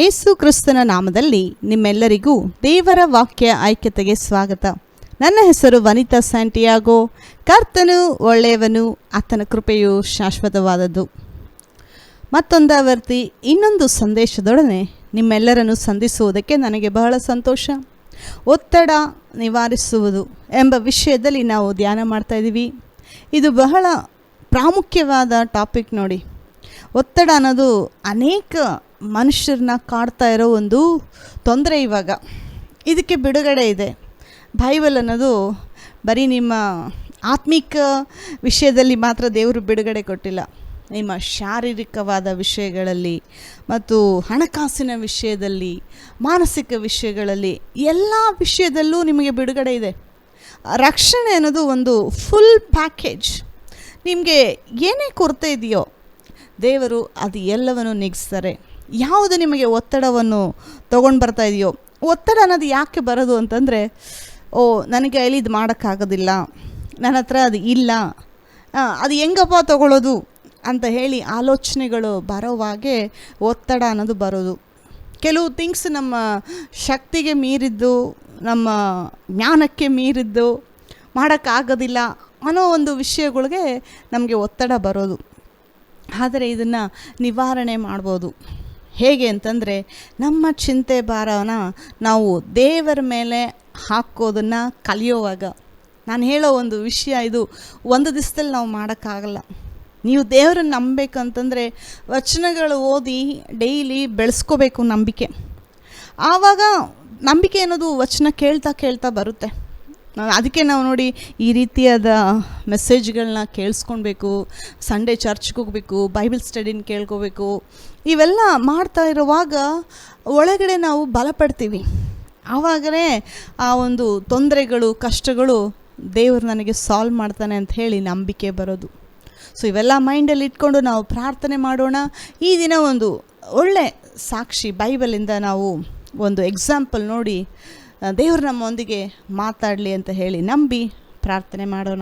ಯೇಸು ಕ್ರಿಸ್ತನ ನಾಮದಲ್ಲಿ ನಿಮ್ಮೆಲ್ಲರಿಗೂ ದೇವರ ವಾಕ್ಯ ಐಕ್ಯತೆಗೆ ಸ್ವಾಗತ. ನನ್ನ ಹೆಸರು ವನಿತಾ ಸ್ಯಾಂಟಿಯಾಗೋ. ಕರ್ತನು ಒಳ್ಳೆಯವನು, ಆತನ ಕೃಪೆಯು ಶಾಶ್ವತವಾದದ್ದು. ಮತ್ತೊಂದಾವರ್ತಿ ಇನ್ನೊಂದು ಸಂದೇಶದೊಡನೆ ನಿಮ್ಮೆಲ್ಲರನ್ನು ಸಂಧಿಸುವುದಕ್ಕೆ ನನಗೆ ಬಹಳ ಸಂತೋಷ. ಒತ್ತಡ ನಿವಾರಿಸುವುದು ಎಂಬ ವಿಷಯದಲ್ಲಿ ನಾವು ಧ್ಯಾನ ಮಾಡ್ತಾ ಇದ್ದೀವಿ. ಇದು ಬಹಳ ಪ್ರಾಮುಖ್ಯವಾದ ಟಾಪಿಕ್ ನೋಡಿ. ಒತ್ತಡ ಅನ್ನೋದು ಅನೇಕ ಮನುಷ್ಯರನ್ನ ಕಾಡ್ತಾ ಇರೋ ಒಂದು ತೊಂದರೆ. ಇವಾಗ ಇದಕ್ಕೆ ಬಿಡುಗಡೆ ಇದೆ. ಬೈಬಲ್ ಅನ್ನೋದು ಬರೀ ನಿಮ್ಮ ಆತ್ಮಿಕ ವಿಷಯದಲ್ಲಿ ಮಾತ್ರ ದೇವರು ಬಿಡುಗಡೆ ಕೊಟ್ಟಿಲ್ಲ. ನಿಮ್ಮ ಶಾರೀರಿಕವಾದ ವಿಷಯಗಳಲ್ಲಿ ಮತ್ತು ಹಣಕಾಸಿನ ವಿಷಯದಲ್ಲಿ, ಮಾನಸಿಕ ವಿಷಯಗಳಲ್ಲಿ, ಎಲ್ಲ ವಿಷಯದಲ್ಲೂ ನಿಮಗೆ ಬಿಡುಗಡೆ ಇದೆ. ರಕ್ಷಣೆ ಅನ್ನೋದು ಒಂದು ಫುಲ್ ಪ್ಯಾಕೇಜ್. ನಿಮಗೆ ಏನೇ ಕೊರತೆ ಇದೆಯೋ ದೇವರು ಅದು ಎಲ್ಲವನ್ನು ನೀಗಿಸ್ತಾರೆ. ಯಾವುದು ನಿಮಗೆ ಒತ್ತಡವನ್ನು ತೊಗೊಂಡು ಬರ್ತಾ ಇದೆಯೋ, ಒತ್ತಡ ಅನ್ನೋದು ಯಾಕೆ ಬರೋದು ಅಂತಂದರೆ, ನನಗೆ ಅಲ್ಲಿ ಇದು ಮಾಡೋಕ್ಕಾಗೋದಿಲ್ಲ, ನನ್ನ ಹತ್ರ ಅದು ಇಲ್ಲ, ಅದು ಹೆಂಗಪ್ಪ ತೊಗೊಳ್ಳೋದು ಅಂತ ಹೇಳಿ ಆಲೋಚನೆಗಳು ಬರೋವಾಗೆ ಒತ್ತಡ ಅನ್ನೋದು ಬರೋದು. ಕೆಲವು ಥಿಂಗ್ಸ್ ನಮ್ಮ ಶಕ್ತಿಗೆ ಮೀರಿದ್ದು, ನಮ್ಮ ಜ್ಞಾನಕ್ಕೆ ಮೀರಿದ್ದು, ಮಾಡೋಕ್ಕಾಗೋದಿಲ್ಲ ಅನ್ನೋ ಒಂದು ವಿಷಯಗಳಿಗೆ ನಮಗೆ ಒತ್ತಡ ಬರೋದು. ಆದರೆ ಇದನ್ನು ನಿವಾರಣೆ ಮಾಡ್ಬೋದು. ಹೇಗೆ ಅಂತಂದರೆ, ನಮ್ಮ ಚಿಂತೆ ಭಾರನ ನಾವು ದೇವರ ಮೇಲೆ ಹಾಕೋದನ್ನು ಕಲಿಯೋವಾಗ. ನಾನು ಹೇಳೋ ಒಂದು ವಿಷಯ ಇದು ಒಂದು ದಿವಸದಲ್ಲಿ ನಾವು ಮಾಡೋಕ್ಕಾಗಲ್ಲ. ನೀವು ದೇವರನ್ನು ನಂಬಬೇಕಂತಂದರೆ ವಚನಗಳು ಓದಿ ಡೈಲಿ ಬೆಳೆಸ್ಕೋಬೇಕು ನಂಬಿಕೆ. ಆವಾಗ ನಂಬಿಕೆ ಅನ್ನೋದು ವಚನ ಕೇಳ್ತಾ ಕೇಳ್ತಾ ಬರುತ್ತೆ. ಅದಕ್ಕೆ ನಾವು ನೋಡಿ ಈ ರೀತಿಯಾದ ಮೆಸೇಜ್ಗಳನ್ನ ಕೇಳಿಸ್ಕೊಳ್ಬೇಕು, ಸಂಡೇ ಚರ್ಚ್ಗೆ ಹೋಗಬೇಕು, ಬೈಬಲ್ ಸ್ಟಡಿನ ಕೇಳ್ಕೋಬೇಕು. ಇವೆಲ್ಲ ಮಾಡ್ತಾ ಇರುವಾಗ ಒಳಗಡೆ ನಾವು ಬಲಪಡ್ತೀವಿ. ಆವಾಗಲೇ ಆ ಒಂದು ತೊಂದರೆಗಳು, ಕಷ್ಟಗಳು ದೇವರು ನನಗೆ ಸಾಲ್ವ್ ಮಾಡ್ತಾನೆ ಅಂತ ಹೇಳಿ ನಂಬಿಕೆ ಬರೋದು. ಸೊ ಇವೆಲ್ಲ ಮೈಂಡಲ್ಲಿ ಇಟ್ಕೊಂಡು ನಾವು ಪ್ರಾರ್ಥನೆ ಮಾಡೋಣ. ಈ ದಿನ ಒಂದು ಒಳ್ಳೆ ಸಾಕ್ಷಿ ಬೈಬಲಿಂದ ನಾವು ಒಂದು ಎಕ್ಸಾಂಪಲ್ ನೋಡಿ ದೇವರು ನಮ್ಮೊಂದಿಗೆ ಮಾತಾಡಲಿ ಅಂತ ಹೇಳಿ ನಂಬಿ ಪ್ರಾರ್ಥನೆ ಮಾಡೋಣ.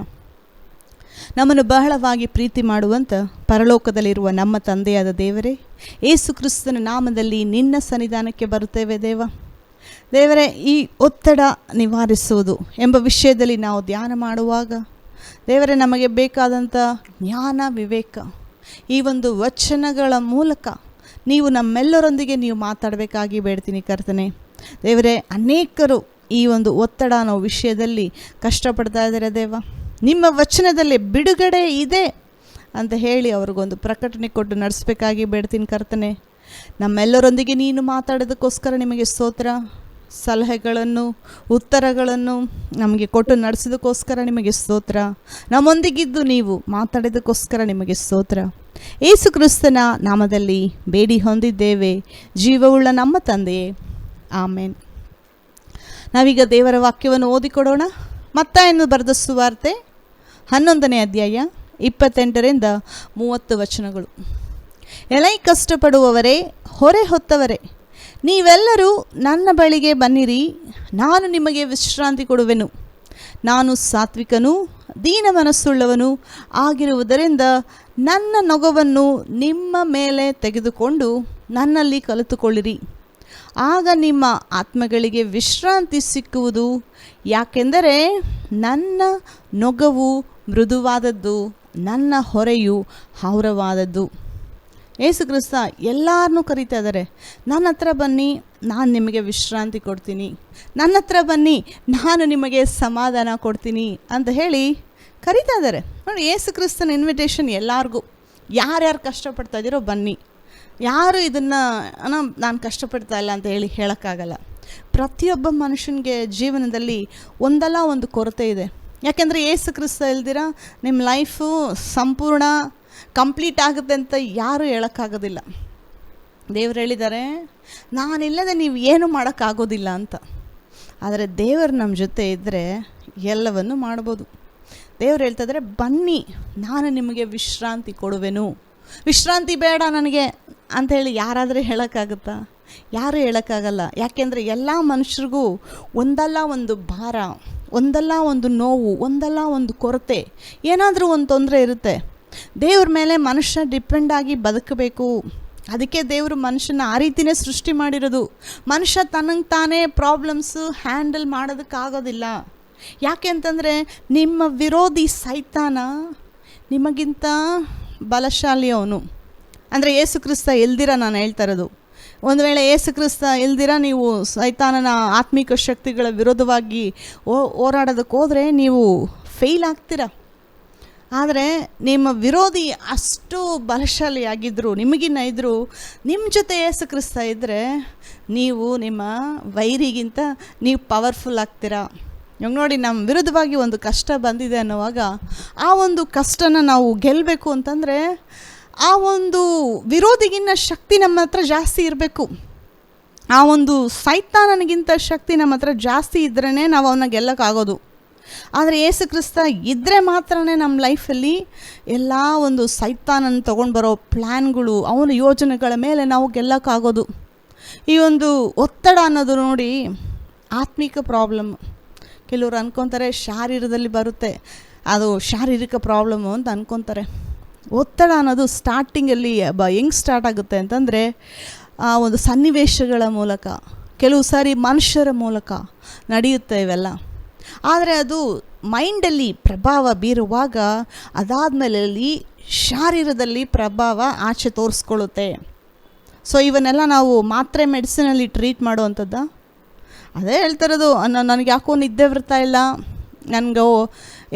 ನಮ್ಮನ್ನು ಬಹಳವಾಗಿ ಪ್ರೀತಿ ಮಾಡುವಂಥ ಪರಲೋಕದಲ್ಲಿರುವ ನಮ್ಮ ತಂದೆಯಾದ ದೇವರೇ, ಯೇಸು ಕ್ರಿಸ್ತನ ನಾಮದಲ್ಲಿ ನಿನ್ನ ಸನ್ನಿಧಾನಕ್ಕೆ ಬರುತ್ತೇವೆ. ದೇವರೇ, ಈ ಒತ್ತಡ ನಿವಾರಿಸುವುದು ಎಂಬ ವಿಷಯದಲ್ಲಿ ನಾವು ಧ್ಯಾನ ಮಾಡುವಾಗ ದೇವರೇ, ನಮಗೆ ಬೇಕಾದಂಥ ಜ್ಞಾನ, ವಿವೇಕ, ಈ ಒಂದು ವಚನಗಳ ಮೂಲಕ ನೀವು ನಮ್ಮೆಲ್ಲರೊಂದಿಗೆ ನೀವು ಮಾತಾಡಬೇಕಾಗಿ ಬೇಡ್ತೀನಿ ಕರ್ತನೆ. ದೇವರೇ, ಅನೇಕರು ಈ ಒಂದು ಒತ್ತಡ ಅನ್ನೋ ವಿಷಯದಲ್ಲಿ ಕಷ್ಟಪಡ್ತಾ ಇದ್ದಾರೆ. ದೇವ, ನಿಮ್ಮ ವಚನದಲ್ಲಿ ಬಿಡುಗಡೆ ಇದೆ ಅಂತ ಹೇಳಿ ಅವ್ರಿಗೊಂದು ಪ್ರಕಟಣೆ ಕೊಟ್ಟು ನಡೆಸಬೇಕಾಗಿ ಬೇಡ್ತೀನಿ ಕರ್ತನೆ. ನಮ್ಮೆಲ್ಲರೊಂದಿಗೆ ನೀನು ಮಾತಾಡೋದಕ್ಕೋಸ್ಕರ ನಿಮಗೆ ಸ್ತೋತ್ರ. ಸಲಹೆಗಳನ್ನು, ಉತ್ತರಗಳನ್ನು ನಮಗೆ ಕೊಟ್ಟು ನಡೆಸೋದಕ್ಕೋಸ್ಕರ ನಿಮಗೆ ಸ್ತೋತ್ರ. ನಮ್ಮೊಂದಿಗಿದ್ದು ನೀವು ಮಾತಾಡೋದಕ್ಕೋಸ್ಕರ ನಿಮಗೆ ಸ್ತೋತ್ರ. ಯೇಸು ಕ್ರಿಸ್ತನ ನಾಮದಲ್ಲಿ ಬೇಡಿ ಹೊಂದಿದ್ದೇವೆ, ಜೀವವುಳ್ಳ ನಮ್ಮ ತಂದೆಯೇ, ಆಮೇನ್. ನಾವೀಗ ದೇವರ ವಾಕ್ಯವನ್ನು ಓದಿಕೊಡೋಣ. ಮತ್ತಾಯನು ಬರೆದ ಸುವಾರ್ತೆ 11ನೇ ಅಧ್ಯಾಯ 28ರಿಂದ 30 ವಚನಗಳು. ಎಲೈ ಕಷ್ಟಪಡುವವರೇ, ಹೊರೆ ಹೊತ್ತವರೇ, ನೀವೆಲ್ಲರೂ ನನ್ನ ಬಳಿಗೆ ಬನ್ನಿರಿ, ನಾನು ನಿಮಗೆ ವಿಶ್ರಾಂತಿ ಕೊಡುವೆನು. ನಾನು ಸಾತ್ವಿಕನೂ ದೀನ ಮನಸ್ಸುಳ್ಳವನು ಆಗಿರುವುದರಿಂದ ನನ್ನ ನೊಗವನ್ನು ನಿಮ್ಮ ಮೇಲೆ ತೆಗೆದುಕೊಂಡು ನನ್ನಲ್ಲಿ ಕಲಿತುಕೊಳ್ಳಿರಿ. ಆಗ ನಿಮ್ಮ ಆತ್ಮಗಳಿಗೆ ವಿಶ್ರಾಂತಿ ಸಿಕ್ಕುವುದು. ಯಾಕೆಂದರೆ ನನ್ನ ನೊಗವು ಮೃದುವಾದದ್ದು, ನನ್ನ ಹೊರೆಯು ಹೌರವಾದದ್ದು. ಯೇಸು ಕ್ರಿಸ್ತ ಎಲ್ಲರನ್ನೂ ಕರೀತಾ ಇದ್ದಾರೆ. ನನ್ನ ಹತ್ರ ಬನ್ನಿ, ನಾನು ನಿಮಗೆ ವಿಶ್ರಾಂತಿ ಕೊಡ್ತೀನಿ. ನನ್ನ ಹತ್ರ ಬನ್ನಿ, ನಾನು ನಿಮಗೆ ಸಮಾಧಾನ ಕೊಡ್ತೀನಿ ಅಂತ ಹೇಳಿ ಕರೀತಾ ಇದ್ದಾರೆ. ನೋಡಿ, ಯೇಸು ಕ್ರಿಸ್ತನ ಇನ್ವಿಟೇಷನ್ ಎಲ್ಲರಿಗೂ. ಯಾರ್ಯಾರು ಕಷ್ಟಪಡ್ತಾ ಇದ್ದೀರೋ ಬನ್ನಿ. ಯಾರು ಇದನ್ನು ನಾನು ಕಷ್ಟಪಡ್ತಾ ಇಲ್ಲ ಅಂತ ಹೇಳಿ ಹೇಳೋಕ್ಕಾಗಲ್ಲ. ಪ್ರತಿಯೊಬ್ಬ ಮನುಷ್ಯನಿಗೆ ಜೀವನದಲ್ಲಿ ಒಂದಲ್ಲ ಒಂದು ಕೊರತೆ ಇದೆ. ಯಾಕೆಂದರೆ ಯೇಸು ಕ್ರಿಸ್ತ ಇಲ್ದಿರ ನಿಮ್ಮ ಲೈಫು ಸಂಪೂರ್ಣ ಕಂಪ್ಲೀಟ್ ಆಗುತ್ತೆ ಅಂತ ಯಾರೂ ಹೇಳೋಕ್ಕಾಗೋದಿಲ್ಲ. ದೇವರು ಹೇಳಿದ್ದಾರೆ, ನಾನಿಲ್ಲದೆ ನೀವು ಏನು ಮಾಡೋಕ್ಕಾಗೋದಿಲ್ಲ ಅಂತ. ಆದರೆ ದೇವರು ನಮ್ಮ ಜೊತೆ ಇದ್ದರೆ ಎಲ್ಲವನ್ನು ಮಾಡ್ಬೋದು. ದೇವರು ಹೇಳ್ತಾ ಇದ್ದಾರೆ, ಬನ್ನಿ, ನಾನು ನಿಮಗೆ ವಿಶ್ರಾಂತಿ ಕೊಡುವೆನು. ವಿಶ್ರಾಂತಿ ಬೇಡ ನನಗೆ ಅಂಥೇಳಿ ಯಾರಾದರೂ ಹೇಳೋಕ್ಕಾಗುತ್ತಾ? ಯಾರೂ ಹೇಳೋಕ್ಕಾಗಲ್ಲ. ಯಾಕೆಂದರೆ ಎಲ್ಲ ಮನುಷ್ಯರಿಗೂ ಒಂದಲ್ಲ ಒಂದು ಭಾರ, ಒಂದಲ್ಲ ಒಂದು ನೋವು, ಒಂದಲ್ಲ ಒಂದು ಕೊರತೆ, ಏನಾದರೂ ಒಂದು ತೊಂದರೆ ಇರುತ್ತೆ. ದೇವ್ರ ಮೇಲೆ ಮನುಷ್ಯ ಡಿಪೆಂಡಾಗಿ ಬದುಕಬೇಕು. ಅದಕ್ಕೆ ದೇವರು ಮನುಷ್ಯನ ಆ ರೀತಿಯೇ ಸೃಷ್ಟಿ ಮಾಡಿರೋದು. ಮನುಷ್ಯ ತನಗೆ ತಾನೇ ಪ್ರಾಬ್ಲಮ್ಸು ಹ್ಯಾಂಡಲ್ ಮಾಡೋದಕ್ಕಾಗೋದಿಲ್ಲ. ಯಾಕೆ ಅಂತಂದರೆ ನಿಮ್ಮ ವಿರೋಧಿ ಸೈತಾನ ನಿಮಗಿಂತ ಬಲಶಾಲಿ ಅವನು. ಅಂದರೆ ಯೇಸು ಕ್ರಿಸ್ತ ಇಲ್ದಿರ ನಾನು ಹೇಳ್ತಾ ಇರೋದು. ಒಂದು ವೇಳೆ ಯೇಸು ಕ್ರಿಸ್ತ ಇಲ್ದಿರ ನೀವು ಸೈತಾನನ ಆತ್ಮಿಕ ಶಕ್ತಿಗಳ ವಿರೋಧವಾಗಿ ಹೋರಾಡೋದಕ್ಕೆ ಹೋದರೆ ನೀವು ಫೇಲ್ ಆಗ್ತೀರ. ಆದರೆ ನಿಮ್ಮ ವಿರೋಧಿ ಅಷ್ಟು ಬಲಶಾಲಿಯಾಗಿದ್ದರು, ನಿಮಗಿನ್ನ ಇದ್ದರೂ ನಿಮ್ಮ ಜೊತೆ ಯೇಸು ಕ್ರಿಸ್ತ ಇದ್ದರೆ ನೀವು ನಿಮ್ಮ ವೈರಿಗಿಂತ ನೀವು ಪವರ್ಫುಲ್ ಆಗ್ತೀರಾ. ಇವಾಗ ನೋಡಿ, ನಮ್ಮ ವಿರುದ್ಧವಾಗಿ ಒಂದು ಕಷ್ಟ ಬಂದಿದೆ ಅನ್ನುವಾಗ ಆ ಒಂದು ಕಷ್ಟನ ನಾವು ಗೆಲ್ಲಬೇಕು ಅಂತಂದರೆ ಆ ಒಂದು ವಿರೋಧಿಗಿನ್ನ ಶಕ್ತಿ ನಮ್ಮ ಹತ್ರ ಜಾಸ್ತಿ ಇರಬೇಕು. ಆ ಒಂದು ಸೈತಾನನಿಗಿಂತ ಶಕ್ತಿ ನಮ್ಮ ಹತ್ರ ಜಾಸ್ತಿ ಇದ್ರೇ ನಾವು ಅವನ್ನ ಗೆಲ್ಲಕ್ಕಾಗೋದು. ಆದರೆ ಯೇಸು ಕ್ರಿಸ್ತ ಇದ್ದರೆ ಮಾತ್ರ ನಮ್ಮ ಲೈಫಲ್ಲಿ ಎಲ್ಲ ಒಂದು ಸೈತಾನನ್ನು ತೊಗೊಂಡು ಬರೋ ಪ್ಲ್ಯಾನ್ಗಳು, ಅವನ ಯೋಜನೆಗಳ ಮೇಲೆ ನಾವು ಗೆಲ್ಲಕ್ಕಾಗೋದು. ಈ ಒಂದು ಒತ್ತಡ ಅನ್ನೋದು ನೋಡಿ ಆತ್ಮಿಕ ಪ್ರಾಬ್ಲಮ್. ಕೆಲವರು ಅಂದ್ಕೊತಾರೆ ಶಾರೀರದಲ್ಲಿ ಬರುತ್ತೆ, ಅದು ಶಾರೀರಿಕ ಪ್ರಾಬ್ಲಮ್ಮು ಅಂತ ಅಂದ್ಕೊತಾರೆ. ಒತ್ತಡ ಅನ್ನೋದು ಸ್ಟಾರ್ಟಿಂಗಲ್ಲಿ ಹೆಂಗೆ ಸ್ಟಾರ್ಟ್ ಆಗುತ್ತೆ ಅಂತಂದರೆ ಆ ಒಂದು ಸನ್ನಿವೇಶಗಳ ಮೂಲಕ, ಕೆಲವು ಸಾರಿ ಮನುಷ್ಯರ ಮೂಲಕ ನಡೆಯುತ್ತೆ ಇವೆಲ್ಲ. ಆದರೆ ಅದು ಮೈಂಡಲ್ಲಿ ಪ್ರಭಾವ ಬೀರುವಾಗ ಅದಾದಮೇಲೆ ಶಾರೀರದಲ್ಲಿ ಪ್ರಭಾವ ಆಚೆ ತೋರಿಸ್ಕೊಳ್ಳುತ್ತೆ. ಸೊ ಇವನ್ನೆಲ್ಲ ನಾವು ಮಾತ್ರೆ ಮೆಡಿಸಿನಲ್ಲಿ ಟ್ರೀಟ್ ಮಾಡುವಂಥದ್ದು. ಅದೇ ಹೇಳ್ತಿರೋದು, ನನಗೆ ಯಾಕೋ ನಿದ್ದೆ ಬರ್ತಾ ಇಲ್ಲ, ನನಗೆ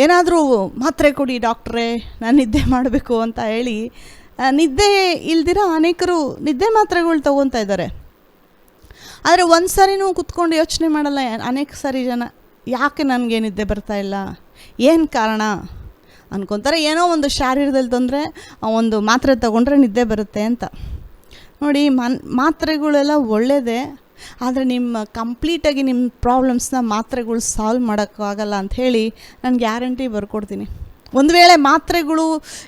ಏನಾದರೂ ಮಾತ್ರೆ ಕೊಡಿ ಡಾಕ್ಟ್ರೇ, ನಾನು ನಿದ್ದೆ ಮಾಡಬೇಕು ಅಂತ ಹೇಳಿ ನಿದ್ದೆ ಇಲ್ದಿರ ಅನೇಕರು ನಿದ್ದೆ ಮಾತ್ರೆಗಳು ತೊಗೊತಾ ಇದ್ದಾರೆ. ಆದರೆ ಒಂದು ಸಾರಿನೂ ಕುತ್ಕೊಂಡು ಯೋಚನೆ ಮಾಡಲ್ಲ ಅನೇಕ ಸಾರಿ ಜನ, ಯಾಕೆ ನನಗೆ ನಿದ್ದೆ ಬರ್ತಾ ಇಲ್ಲ, ಏನು ಕಾರಣ ಅನ್ಕೊತಾರೆ. ಏನೋ ಒಂದು ಶಾರೀರದಲ್ಲಿ ತೊಂದರೆ, ಒಂದು ಮಾತ್ರೆ ತೊಗೊಂಡ್ರೆ ನಿದ್ದೆ ಬರುತ್ತೆ ಅಂತ. ನೋಡಿ, ಮಾತ್ರೆಗಳೆಲ್ಲ ಒಳ್ಳೆಯದೇ, ಆದರೆ ನಿಮ್ಮ ಕಂಪ್ಲೀಟಾಗಿ ನಿಮ್ಮ ಪ್ರಾಬ್ಲಮ್ಸ್ನ ಮಾತ್ರೆಗಳು ಸಾಲ್ವ್ ಮಾಡೋಕ್ಕಾಗಲ್ಲ ಅಂಥೇಳಿ ನಾನು ಗ್ಯಾರಂಟಿ ಬರ್ಕೊಡ್ತೀನಿ. ಒಂದು ವೇಳೆ ಮಾತ್ರೆಗಳು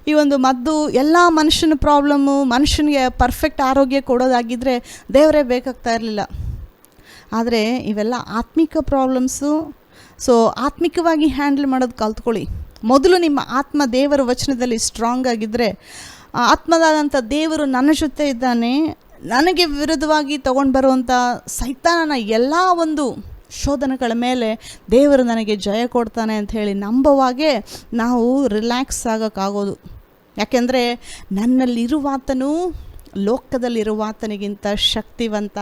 ಈ ಒಂದು ಮದ್ದು ಎಲ್ಲ ಮನುಷ್ಯನ ಪ್ರಾಬ್ಲಮ್ಮು, ಮನುಷ್ಯನಿಗೆ ಪರ್ಫೆಕ್ಟ್ ಆರೋಗ್ಯ ಕೊಡೋದಾಗಿದ್ದರೆ ದೇವರೇ ಬೇಕಾಗ್ತಾ ಇರಲಿಲ್ಲ. ಆದರೆ ಇವೆಲ್ಲ ಆತ್ಮಿಕ ಪ್ರಾಬ್ಲಮ್ಸು. ಸೊ ಆತ್ಮಿಕವಾಗಿ ಹ್ಯಾಂಡಲ್ ಮಾಡೋದು ಕಲ್ತ್ಕೊಳ್ಳಿ. ಮೊದಲು ನಿಮ್ಮ ಆತ್ಮ ದೇವರ ವಚನದಲ್ಲಿ ಸ್ಟ್ರಾಂಗ್ ಆಗಿದ್ದರೆ, ಆತ್ಮದಾದಂಥ ದೇವರು ನನ್ನ ಜೊತೆ ಇದ್ದಾನೆ, ನನಗೆ ವಿರುದ್ಧವಾಗಿ ತೊಗೊಂಡು ಬರುವಂಥ ಸೈತಾನನ ಎಲ್ಲ ಒಂದು ಶೋಧನೆಗಳ ಮೇಲೆ ದೇವರು ನನಗೆ ಜಯ ಕೊಡ್ತಾನೆ ಅಂಥೇಳಿ ನಂಬುವಾಗೆ ನಾವು ರಿಲ್ಯಾಕ್ಸ್ ಆಗೋಕ್ಕಾಗೋದು. ಯಾಕೆಂದರೆ ನನ್ನಲ್ಲಿರುವಾತನು ಲೋಕದಲ್ಲಿರುವಾತನಿಗಿಂತ ಶಕ್ತಿವಂತ.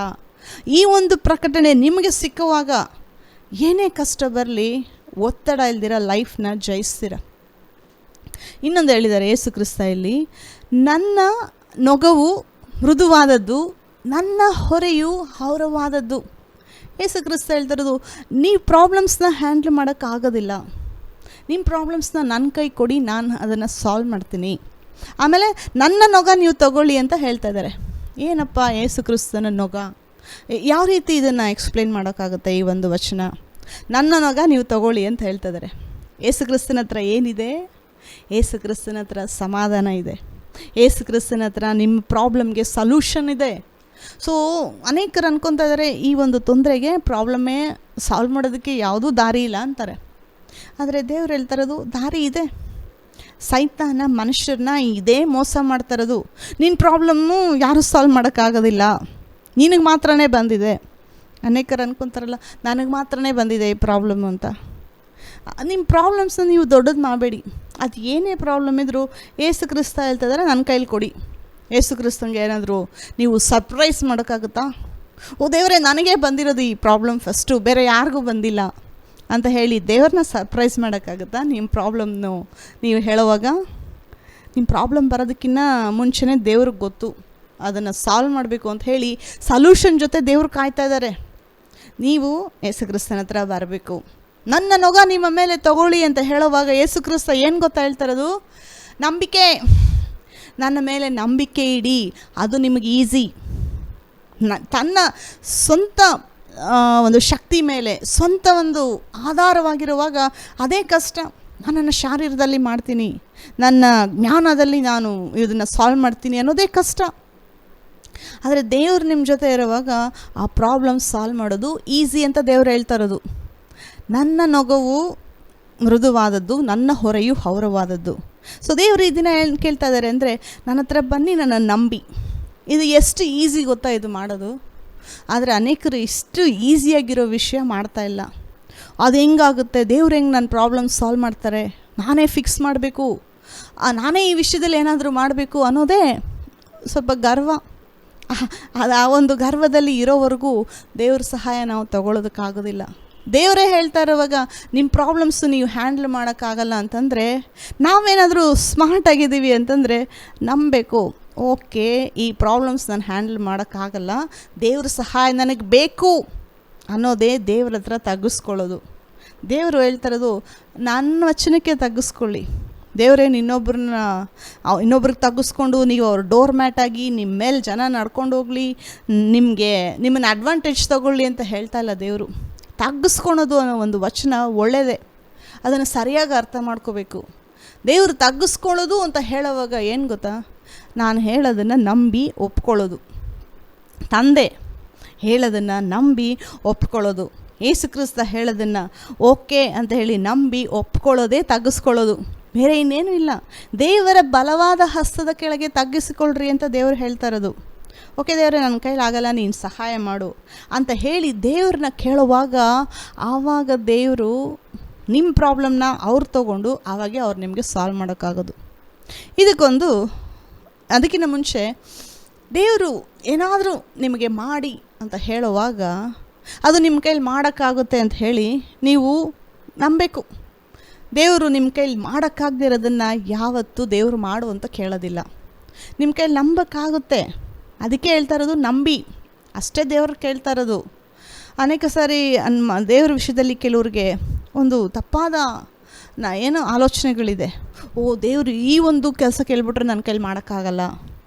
ಈ ಒಂದು ಪ್ರಕಟಣೆ ನಿಮಗೆ ಸಿಕ್ಕುವಾಗ ಏನೇ ಕಷ್ಟ ಬರಲಿ ಒತ್ತಡ ಇಲ್ದಿರ ಲೈಫ್ನ ಜಯಿಸ್ತೀರ. ಇನ್ನೊಂದು ಹೇಳಿದ್ದಾರೆ ಯೇಸು ಕ್ರಿಸ್ತ ಇಲ್ಲಿ, ನನ್ನ ನೊಗವು ಮೃದುವಾದದ್ದು, ನನ್ನ ಹೊರೆಯು ಹೌರವಾದದ್ದು. ಯೇಸು ಕ್ರಿಸ್ತ ಹೇಳ್ತಿರೋದು, ನೀವು ಪ್ರಾಬ್ಲಮ್ಸ್ನ ಹ್ಯಾಂಡ್ಲ್ ಮಾಡೋಕ್ಕಾಗೋದಿಲ್ಲ, ನಿಮ್ಮ ಪ್ರಾಬ್ಲಮ್ಸ್ನ ನನ್ನ ಕೈ ಕೊಡಿ, ನಾನು ಅದನ್ನು ಸಾಲ್ವ್ ಮಾಡ್ತೀನಿ. ಆಮೇಲೆ ನನ್ನ ನೊಗ ನೀವು ತಗೊಳ್ಳಿ ಅಂತ ಹೇಳ್ತಾ ಇದ್ದಾರೆ. ಏನಪ್ಪ ಯೇಸು ಕ್ರಿಸ್ತನ ನೊಗ? ಯಾವ ರೀತಿ ಇದನ್ನು ಎಕ್ಸ್ಪ್ಲೇನ್ ಮಾಡೋಕ್ಕಾಗುತ್ತೆ ಈ ಒಂದು ವಚನ? ನನ್ನ ನೊಗ ನೀವು ತಗೊಳ್ಳಿ ಅಂತ ಹೇಳ್ತಾ ಇದ್ದಾರೆ. ಯೇಸು ಕ್ರಿಸ್ತನ ಹತ್ರ ಏನಿದೆ? ಯೇಸು ಕ್ರಿಸ್ತನ ಹತ್ರ ಸಮಾಧಾನ ಇದೆ. ಯೇಸು ಕ್ರಿಸ್ತನ ಹತ್ರ ನಿಮ್ಮ ಪ್ರಾಬ್ಲಮ್ಗೆ ಸಲ್ಯೂಷನ್ ಇದೆ. ಸೊ ಅನೇಕರು ಅನ್ಕೊತಾ ಇದ್ದಾರೆ, ಈ ಒಂದು ತೊಂದರೆಗೆ ಪ್ರಾಬ್ಲಮ್ಮೇ ಸಾಲ್ವ್ ಮಾಡೋದಕ್ಕೆ ಯಾವುದೂ ದಾರಿ ಇಲ್ಲ ಅಂತಾರೆ. ಆದರೆ ದೇವ್ರು ಹೇಳ್ತಾ ಇರೋದು ದಾರಿ ಇದೆ. ಸೈತಾನ ಮನುಷ್ಯರನ್ನ ಇದೇ ಮೋಸ ಮಾಡ್ತಾ ಇರೋದು. ನಿನ್ನ ಪ್ರಾಬ್ಲಮ್ಮು ಯಾರೂ ಸಾಲ್ವ್ ಮಾಡೋಕ್ಕಾಗೋದಿಲ್ಲ, ನಿನಗೆ ಮಾತ್ರನೇ ಬಂದಿದೆ. ಅನೇಕರು ಅನ್ಕೊತಾರಲ್ಲ, ನನಗೆ ಮಾತ್ರನೇ ಬಂದಿದೆ ಈ ಪ್ರಾಬ್ಲಮ್ಮು ಅಂತ. ನಿಮ್ಮ ಪ್ರಾಬ್ಲಮ್ಸ್ನ ನೀವು ದೊಡ್ಡದು ಮಾಡಬೇಡಿ. ಅದು ಏನೇ ಪ್ರಾಬ್ಲಮ್ ಇದ್ದರೂ ಯೇಸು ಕ್ರಿಸ್ತ ಹೇಳ್ತಿದ್ದಾರೆ, ನನ್ನ ಕೈಲಿ ಕೊಡಿ. ಯೇಸು ಕ್ರಿಸ್ತಂಗೆ ಏನಾದರೂ ನೀವು ಸರ್ಪ್ರೈಸ್ ಮಾಡೋಕ್ಕಾಗುತ್ತಾ? ಓ ದೇವರೇ, ನನಗೇ ಬಂದಿರೋದು ಈ ಪ್ರಾಬ್ಲಮ್ ಫಸ್ಟು, ಬೇರೆ ಯಾರಿಗೂ ಬಂದಿಲ್ಲ ಅಂತ ಹೇಳಿ ದೇವ್ರನ್ನ ಸರ್ಪ್ರೈಸ್ ಮಾಡೋಕ್ಕಾಗುತ್ತಾ? ನಿಮ್ಮ ಪ್ರಾಬ್ಲಮ್ನು ನೀವು ಹೇಳುವಾಗ ನಿಮ್ಮ ಪ್ರಾಬ್ಲಮ್ ಬರೋದಕ್ಕಿಂತ ಮುಂಚೆನೇ ದೇವ್ರಿಗೆ ಗೊತ್ತು ಅದನ್ನು ಸಾಲ್ವ್ ಮಾಡಬೇಕು ಅಂತ ಹೇಳಿ ಸಲ್ಯೂಷನ್ ಜೊತೆ ದೇವ್ರು ಕಾಯ್ತಾ ಇದ್ದಾರೆ. ನೀವು ಯೇಸು ಕ್ರಿಸ್ತನ ಹತ್ರ ಬರಬೇಕು. ನನ್ನ ನೊಗ ನಿಮ್ಮ ಮೇಲೆ ತಗೊಳ್ಳಿ ಅಂತ ಹೇಳುವಾಗ ಯೇಸು ಕ್ರಿಸ್ತ ಏನು ಗೊತ್ತಾ ಹೇಳ್ತಾರದು? ನಂಬಿಕೆ, ನನ್ನ ಮೇಲೆ ನಂಬಿಕೆ ಇಡಿ, ಅದು ನಿಮಗೆ ಈಸಿ. ತನ್ನ ಸ್ವಂತ ಒಂದು ಶಕ್ತಿ ಮೇಲೆ ಸ್ವಂತ ಒಂದು ಆಧಾರವಾಗಿರುವಾಗ ಅದೇ ಕಷ್ಟ. ನಾನು ನನ್ನ ಶಾರೀರದಲ್ಲಿ ಮಾಡ್ತೀನಿ, ನನ್ನ ಜ್ಞಾನದಲ್ಲಿ ನಾನು ಇದನ್ನು ಸಾಲ್ವ್ ಮಾಡ್ತೀನಿ ಅನ್ನೋದೇ ಕಷ್ಟ. ಆದರೆ ದೇವ್ರು ನಿಮ್ಮ ಜೊತೆ ಇರುವಾಗ ಆ ಪ್ರಾಬ್ಲಮ್ ಸಾಲ್ವ್ ಮಾಡೋದು ಈಸಿ ಅಂತ ದೇವ್ರು ಹೇಳ್ತಾ ಇರೋದು. ನನ್ನ ನೊಗವು ಮೃದುವಾದದ್ದು, ನನ್ನ ಹೊರೆಯು ಹೌರವಾದದ್ದು. ಸೊ ದೇವರು ಈ ದಿನ ಏನು ಕೇಳ್ತಾ ಇದ್ದಾರೆ ಅಂದರೆ, ನನ್ನ ಹತ್ರ ಬನ್ನಿ, ನನ್ನ ನಂಬಿ. ಇದು ಎಷ್ಟು ಈಸಿ ಗೊತ್ತಾ ಇದು ಮಾಡೋದು. ಆದರೆ ಅನೇಕರು ಇಷ್ಟು ಈಸಿಯಾಗಿರೋ ವಿಷಯ ಮಾಡ್ತಾಯಿಲ್ಲ. ಅದು ಹೆಂಗಾಗುತ್ತೆ, ದೇವ್ರು ಹೆಂಗೆ ನನ್ನ ಪ್ರಾಬ್ಲಮ್ ಸಾಲ್ವ್ ಮಾಡ್ತಾರೆ, ನಾನೇ ಫಿಕ್ಸ್ ಮಾಡಬೇಕು, ನಾನೇ ಈ ವಿಷಯದಲ್ಲಿ ಏನಾದರೂ ಮಾಡಬೇಕು ಅನ್ನೋದೇ ಸ್ವಲ್ಪ ಗರ್ವ. ಅದು ಆ ಒಂದು ಗರ್ವದಲ್ಲಿ ಇರೋವರೆಗೂ ದೇವ್ರ ಸಹಾಯ ನಾವು ತಗೊಳ್ಳೋದಕ್ಕಾಗೋದಿಲ್ಲ. ದೇವರೇ ಹೇಳ್ತಾ ಇರೋವಾಗ ನಿಮ್ಮ ಪ್ರಾಬ್ಲಮ್ಸು ನೀವು ಹ್ಯಾಂಡಲ್ ಮಾಡೋಕ್ಕಾಗಲ್ಲ ಅಂತಂದರೆ, ನಾವೇನಾದರೂ ಸ್ಮಾರ್ಟ್ ಆಗಿದ್ದೀವಿ ಅಂತಂದರೆ ನಂಬಬೇಕು, ಓಕೆ ಈ ಪ್ರಾಬ್ಲಮ್ಸ್ ನಾನು ಹ್ಯಾಂಡಲ್ ಮಾಡೋಕ್ಕಾಗಲ್ಲ, ದೇವ್ರ ಸಹಾಯ ನನಗೆ ಬೇಕು ಅನ್ನೋದೇ ದೇವ್ರ ಹತ್ರ ತಗ್ಗಿಸ್ಕೊಳ್ಳೋದು. ದೇವರು ಹೇಳ್ತಾರದು ನನ್ನ ವಚನಕ್ಕೆ ತಗ್ಗಿಸ್ಕೊಳ್ಳಿ. ದೇವರೇನು ಇನ್ನೊಬ್ರಿಗೆ ತಗ್ಗಿಸ್ಕೊಂಡು ನೀವು ಅವ್ರ ಡೋರ್ ಮ್ಯಾಟಾಗಿ ನಿಮ್ಮ ಮೇಲೆ ಜನ ನಡ್ಕೊಂಡು ಹೋಗಲಿ, ನಿಮ್ಮನ್ನು ಅಡ್ವಾಂಟೇಜ್ ತಗೊಳ್ಳಿ ಅಂತ ಹೇಳ್ತಾ ಇಲ್ಲ ದೇವರು. ತಗ್ಗಿಸ್ಕೊಳೋದು ಅನ್ನೋ ಒಂದು ವಚನ ಒಳ್ಳೆಯದೇ, ಅದನ್ನು ಸರಿಯಾಗಿ ಅರ್ಥ ಮಾಡ್ಕೋಬೇಕು. ದೇವರು ತಗ್ಗಿಸ್ಕೊಳ್ಳೋದು ಅಂತ ಹೇಳೋವಾಗ ಏನು ಗೊತ್ತಾ, ನಾನು ಹೇಳೋದನ್ನು ನಂಬಿ ಒಪ್ಕೊಳ್ಳೋದು. ತಂದೆ ಹೇಳೋದನ್ನು ನಂಬಿ ಒಪ್ಕೊಳ್ಳೋದು. ಯೇಸು ಕ್ರಿಸ್ತ ಹೇಳೋದನ್ನು ಓಕೆ ಅಂತ ಹೇಳಿ ನಂಬಿ ಒಪ್ಕೊಳ್ಳೋದೇ ತಗ್ಗಿಸ್ಕೊಳ್ಳೋದು, ಬೇರೆ ಇನ್ನೇನು ಇಲ್ಲ. ದೇವರ ಬಲವಾದ ಹಸ್ತದ ಕೆಳಗೆ ತಗ್ಗಿಸಿಕೊಳ್ಳ್ರಿ ಅಂತ ದೇವರು ಹೇಳ್ತಾ ಇರೋದು. ಓಕೆ ದೇವರೇ ನನ್ನ ಕೈಲಾಗಲ್ಲ, ನೀನು ಸಹಾಯ ಮಾಡು ಅಂತ ಹೇಳಿ ದೇವ್ರನ್ನ ಕೇಳುವಾಗ ಆವಾಗ ದೇವರು ನಿಮ್ಮ ಪ್ರಾಬ್ಲಮ್ನ ಅವ್ರು ತೊಗೊಂಡು ಆವಾಗೆ ಅವ್ರು ನಿಮಗೆ ಸಾಲ್ವ್ ಮಾಡೋಕ್ಕಾಗೋದು. ಅದಕ್ಕಿಂತ ಮುಂಚೆ ದೇವರು ಏನಾದರೂ ನಿಮಗೆ ಮಾಡಿ ಅಂತ ಹೇಳುವಾಗ ಅದು ನಿಮ್ಮ ಕೈಲಿ ಮಾಡೋಕ್ಕಾಗುತ್ತೆ ಅಂತ ಹೇಳಿ ನೀವು ನಂಬಬೇಕು. ದೇವರು ನಿಮ್ಮ ಕೈಲಿ ಮಾಡೋಕ್ಕಾಗದಿರೋದನ್ನು ಯಾವತ್ತೂ ದೇವರು ಮಾಡು ಅಂತ ಕೇಳೋದಿಲ್ಲ. ನಿಮ್ಮ ಕೈಲಿ ನಂಬಕ್ಕಾಗುತ್ತೆ, ಅದಕ್ಕೆ ಹೇಳ್ತಾ ಇರೋದು ನಂಬಿ ಅಷ್ಟೇ ದೇವ್ರು ಕೇಳ್ತಾ ಇರೋದು. ಅನೇಕ ಸಾರಿ ದೇವ್ರ ವಿಷಯದಲ್ಲಿ ಕೆಲವ್ರಿಗೆ ಒಂದು ತಪ್ಪಾದ ಏನೋ ಆಲೋಚನೆಗಳಿದೆ. ದೇವರು ಈ ಒಂದು ಕೆಲಸ ಕೇಳ್ಬಿಟ್ರೆ ನನ್ನ ಕೈಲಿ ಮಾಡೋಕ್ಕಾಗಲ್ಲ,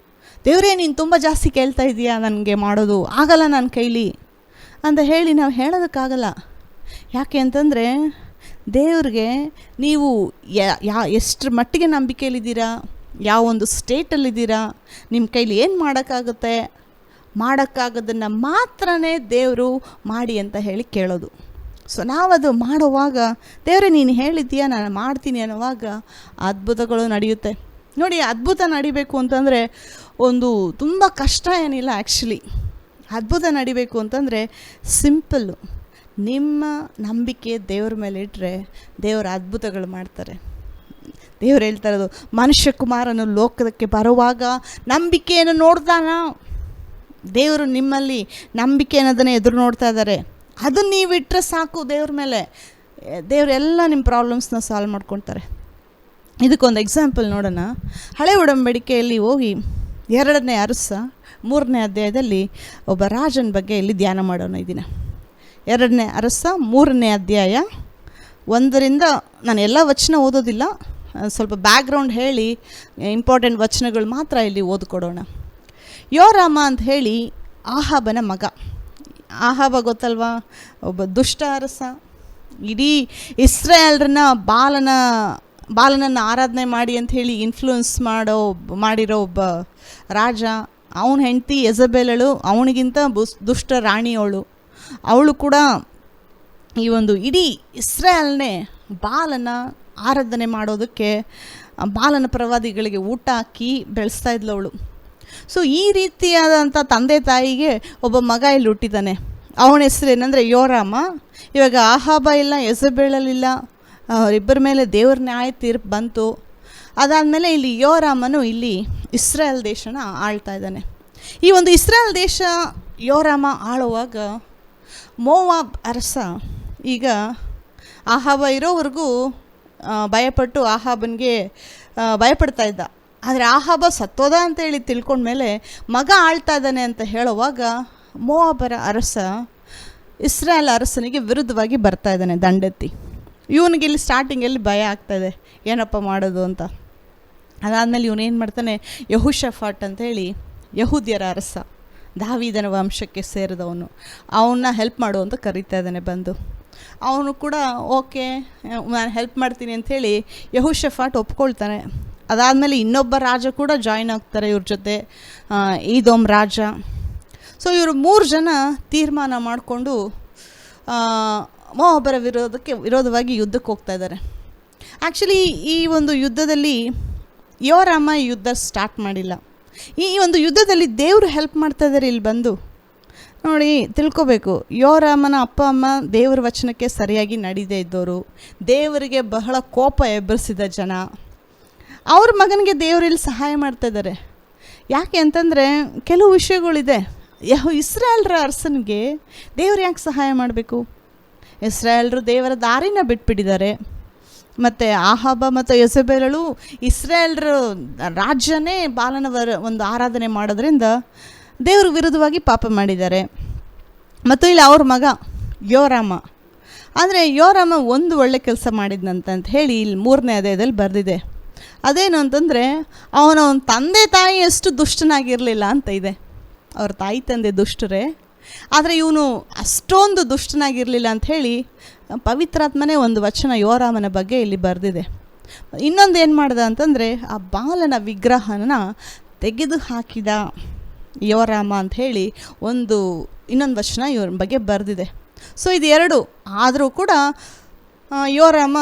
ದೇವರೇ ನೀನು ತುಂಬ ಜಾಸ್ತಿ ಕೇಳ್ತಾ ಇದೀಯಾ, ನನಗೆ ಮಾಡೋದು ಆಗಲ್ಲ ನನ್ನ ಕೈಲಿ ಅಂತ ಹೇಳಿ ನಾವು ಹೇಳೋದಕ್ಕಾಗಲ್ಲ. ಯಾಕೆ ಅಂತಂದರೆ ದೇವ್ರಿಗೆ ನೀವು ಎಷ್ಟರ ಮಟ್ಟಿಗೆ ನಂಬಿಕೆಯಲ್ಲಿದ್ದೀರಾ, ಯಾವ ಒಂದು ಸ್ಟೇಟಲ್ಲಿದ್ದೀರಾ, ನಿಮ್ಮ ಕೈಲಿ ಏನು ಮಾಡೋಕ್ಕಾಗುತ್ತೆ, ಮಾಡೋಕ್ಕಾಗೋದನ್ನು ಮಾತ್ರನೇ ದೇವರು ಮಾಡಿ ಅಂತ ಹೇಳಿ ಕೇಳೋದು. ಸೊ ನಾವದು ಮಾಡುವಾಗ ದೇವರೇ ನೀನು ಹೇಳಿದ್ದೀಯಾ ನಾನು ಮಾಡ್ತೀನಿ ಅನ್ನೋವಾಗ ಅದ್ಭುತಗಳು ನಡೆಯುತ್ತೆ. ನೋಡಿ, ಅದ್ಭುತ ನಡಿಬೇಕು ಅಂತಂದರೆ ಒಂದು ತುಂಬ ಕಷ್ಟ ಏನಿಲ್ಲ. ಆ್ಯಕ್ಚುಲಿ ಅದ್ಭುತ ನಡಿಬೇಕು ಅಂತಂದರೆ ಸಿಂಪಲ್ಲು. ನಿಮ್ಮ ನಂಬಿಕೆ ದೇವ್ರ ಮೇಲೆ ಇಟ್ಟರೆ ದೇವರ ಅದ್ಭುತಗಳು ಮಾಡ್ತಾರೆ. ದೇವ್ರು ಹೇಳ್ತಾ ಇರೋದು ಮನುಷ್ಯ ಕುಮಾರನು ಲೋಕಕ್ಕೆ ಬರುವಾಗ ನಂಬಿಕೆಯನ್ನು ನೋಡ್ತಾನ. ದೇವರು ನಿಮ್ಮಲ್ಲಿ ನಂಬಿಕೆ ಅನ್ನೋದನ್ನೇ ಎದುರು ನೋಡ್ತಾ ಇದ್ದಾರೆ. ಅದನ್ನು ನೀವು ಇಟ್ಟರೆ ಸಾಕು ದೇವ್ರ ಮೇಲೆ, ದೇವರೆಲ್ಲ ನಿಮ್ಮ ಪ್ರಾಬ್ಲಮ್ಸ್ನ ಸಾಲ್ವ್ ಮಾಡ್ಕೊಳ್ತಾರೆ. ಇದಕ್ಕೊಂದು ಎಕ್ಸಾಂಪಲ್ ನೋಡೋಣ. ಹಳೆ ಒಡಂಬಡಿಕೆಯಲ್ಲಿ ಹೋಗಿ 2ನೇ ಅರಸ 3ನೇ ಅಧ್ಯಾಯದಲ್ಲಿ ಒಬ್ಬ ರಾಜನ ಬಗ್ಗೆ ಇಲ್ಲಿ ಧ್ಯಾನ ಮಾಡೋಣ ಈ ದಿನ. 2ನೇ ಅರಸ 3ನೇ ಅಧ್ಯಾಯ 1ರಿಂದ ನಾನು ಎಲ್ಲ ವಚನ ಓದೋದಿಲ್ಲ, ಸ್ವಲ್ಪ ಬ್ಯಾಕ್ಗ್ರೌಂಡ್ ಹೇಳಿ ಇಂಪಾರ್ಟೆಂಟ್ ವಚನಗಳು ಮಾತ್ರ ಇಲ್ಲಿ ಓದ್ಕೊಡೋಣ. ಯೋರಾಮ ಅಂತ ಹೇಳಿ ಆಹಾಬನ ಮಗ. ಆಹಾಬ ಗೊತ್ತಲ್ವಾ, ಒಬ್ಬ ದುಷ್ಟ ಅರಸ. ಇಡೀ ಇಸ್ರಾಯೇಲ್ರನ್ನ ಬಾಲನನ್ನು ಆರಾಧನೆ ಮಾಡಿ ಅಂತ ಹೇಳಿ ಇನ್ಫ್ಲೂಯೆನ್ಸ್ ಮಾಡಿರೋ ಒಬ್ಬ ರಾಜ. ಅವನ ಹೆಂಡತಿ ಯೆಜಬೇಲಳು ಅವನಿಗಿಂತ ದುಷ್ಟ ರಾಣಿಯವಳು. ಅವಳು ಕೂಡ ಈ ಒಂದು ಇಡೀ ಇಸ್ರಾಯೇಲ್ನೇ ಬಾಲನ ಆರಾಧನೆ ಮಾಡೋದಕ್ಕೆ ಬಾಲನ ಪ್ರವಾದಿಗಳಿಗೆ ಊಟ ಹಾಕಿ ಬೆಳೆಸ್ತಾ ಇದ್ಲು ಅವಳು. ಸೊ ಈ ರೀತಿಯಾದಂಥ ತಂದೆ ತಾಯಿಗೆ ಒಬ್ಬ ಮಗ ಇಲ್ಲಿ ಹುಟ್ಟಿದ್ದಾನೆ. ಅವನ ಹೆಸರು ಏನಂದರೆ ಯೋರಾಮ. ಇವಾಗ ಆಹಾಬ ಇಲ್ಲ, ಯೆಜಬೇಲಲಿಲ್ಲ, ಅವರಿಬ್ಬರ ಮೇಲೆ ದೇವ್ರ ನ್ಯಾಯ ತೀರ್ಪು ಬಂತು. ಅದಾದಮೇಲೆ ಇಲ್ಲಿ ಯೋರಾಮನು ಇಲ್ಲಿ ಇಸ್ರಾಯೇಲ್ ದೇಶನ ಆಳ್ತಾ ಇದ್ದಾನೆ. ಈ ಒಂದು ಇಸ್ರಾಯೇಲ್ ದೇಶ ಯೋರಾಮ ಆಳುವಾಗ ಮೋವಾಬ್ ಅರಸ ಈಗ ಆಹಾಬ ಇರೋವರೆಗೂ ಭಯಪಟ್ಟು ಆಹಾಬನಿಗೆ ಭಯಪಡ್ತಾ ಇದ್ದ. ಆದರೆ ಆಹಾಬ ಸತ್ತೋದ ಅಂತೇಳಿ ತಿಳ್ಕೊಂಡ್ಮೇಲೆ ಮಗ ಆಳ್ತಾ ಇದ್ದಾನೆ ಅಂತ ಹೇಳುವಾಗ ಮೋವಾಬರ ಅರಸ ಇಸ್ರಾಯೇಲ್ ಅರಸನಿಗೆ ವಿರುದ್ಧವಾಗಿ ಬರ್ತಾ ಇದ್ದಾನೆ ದಂಡೆತ್ತಿ. ಇವನಿಗೆ ಇಲ್ಲಿ ಸ್ಟಾರ್ಟಿಂಗಲ್ಲಿ ಭಯ ಆಗ್ತಾಯಿದೆ, ಏನಪ್ಪ ಮಾಡೋದು ಅಂತ. ಅದಾದಮೇಲೆ ಇವನೇನು ಮಾಡ್ತಾನೆ, ಯೆಹೋಷಾಫಾಟ್ ಅಂತೇಳಿ ಯಹೂದ್ಯರ ಅರಸ, ದಾವೀದನ ವಂಶಕ್ಕೆ ಸೇರಿದವನು, ಅವನ್ನ ಹೆಲ್ಪ್ ಮಾಡು ಅಂತ ಕರೀತಾ ಇದ್ದಾನೆ ಬಂದು. ಅವನು ಕೂಡ ಓಕೆ ನಾನು ಹೆಲ್ಪ್ ಮಾಡ್ತೀನಿ ಅಂಥೇಳಿ ಯೆಹೋಷಾಫಾಟ್ ಒಪ್ಕೊಳ್ತಾನೆ. ಅದಾದಮೇಲೆ ಇನ್ನೊಬ್ಬ ರಾಜ ಕೂಡ ಜಾಯ್ನ್ ಆಗ್ತಾರೆ ಇವ್ರ ಜೊತೆ, ಈದೋಮ್ ರಾಜ. ಸೊ ಇವರು 3 ಜನ ತೀರ್ಮಾನ ಮಾಡಿಕೊಂಡು ಮೋವಾಬರ ವಿರೋಧವಾಗಿ ಯುದ್ಧಕ್ಕೆ ಹೋಗ್ತಾ ಇದ್ದಾರೆ. ಆ್ಯಕ್ಚುಲಿ ಈ ಒಂದು ಯುದ್ಧದಲ್ಲಿ ಯೋರಾಮ ಯುದ್ಧ ಸ್ಟಾರ್ಟ್ ಮಾಡಿಲ್ಲ. ಈ ಒಂದು ಯುದ್ಧದಲ್ಲಿ ದೇವರು ಹೆಲ್ಪ್ ಮಾಡ್ತಾ ಇದ್ದಾರೆ. ಇಲ್ಲಿ ಬಂದು ನೋಡಿ ತಿಳ್ಕೊಬೇಕು, ಯೋರಾಮನ ಅಪ್ಪ ಅಮ್ಮ ದೇವರ ವಚನಕ್ಕೆ ಸರಿಯಾಗಿ ನಡೀದೇ ಇದ್ದವರು, ದೇವರಿಗೆ ಬಹಳ ಕೋಪ ಎಬ್ಬರಿಸಿದ ಜನ. ಅವ್ರ ಮಗನಿಗೆ ದೇವರು ಇಲ್ಲಿ ಸಹಾಯ ಮಾಡ್ತಾ ಇದ್ದಾರೆ. ಯಾಕೆ ಅಂತಂದರೆ ಕೆಲವು ವಿಷಯಗಳಿದೆ. ಇಸ್ರಾಯೇಲ್ರ ಅರಸನಿಗೆ ದೇವರು ಯಾಕೆ ಸಹಾಯ ಮಾಡಬೇಕು? ಇಸ್ರಾಯೇಲ್ರು ದೇವರ ದಾರಿನ ಬಿಟ್ಬಿಟ್ಟಿದ್ದಾರೆ. ಮತ್ತು ಆಹಾಬ ಮತ್ತು ಯೆಜೆಬೇಲಳು ಇಸ್ರಾಯೇಲ್ರ ರಾಜ್ಯನೇ ಬಾಲನ ಒಂದು ಆರಾಧನೆ ಮಾಡೋದ್ರಿಂದ ದೇವ್ರ ವಿರುದ್ಧವಾಗಿ ಪಾಪ ಮಾಡಿದ್ದಾರೆ. ಮತ್ತು ಇಲ್ಲಿ ಅವ್ರ ಮಗ ಯೋರಾಮ, ಆದರೆ ಯೋರಾಮ ಒಂದು ಒಳ್ಳೆ ಕೆಲಸ ಮಾಡಿದ್ನಂತ ಹೇಳಿ ಇಲ್ಲಿ 3ನೇ ಅಧ್ಯಾಯದಲ್ಲಿ ಬರೆದಿದೆ. ಅದೇನು ಅಂತಂದರೆ ಅವನ ತಂದೆ ತಾಯಿ ಎಷ್ಟು ದುಷ್ಟನಾಗಿರಲಿಲ್ಲ ಅಂತ ಇದೆ. ಅವ್ರ ತಾಯಿ ತಂದೆ ದುಷ್ಟರೇ, ಆದರೆ ಇವನು ಅಷ್ಟೊಂದು ದುಷ್ಟನಾಗಿರಲಿಲ್ಲ ಅಂಥೇಳಿ ಪವಿತ್ರಾತ್ಮನೇ ಒಂದು ವಚನ ಯೋರಾಮನ ಬಗ್ಗೆ ಇಲ್ಲಿ ಬರೆದಿದೆ. ಇನ್ನೊಂದು ಏನು ಮಾಡ್ದ ಅಂತಂದರೆ ಆ ಬಾಲನ ವಿಗ್ರಹನ ತೆಗೆದು ಹಾಕಿದ ಯೋರಾಮ ಅಂಥೇಳಿ ಇನ್ನೊಂದು ವಚನ ಇವ್ರ ಬಗ್ಗೆ ಬರೆದಿದೆ. ಸೊ ಇದು ಎರಡು ಆದರೂ ಕೂಡ ಯೋರಾಮ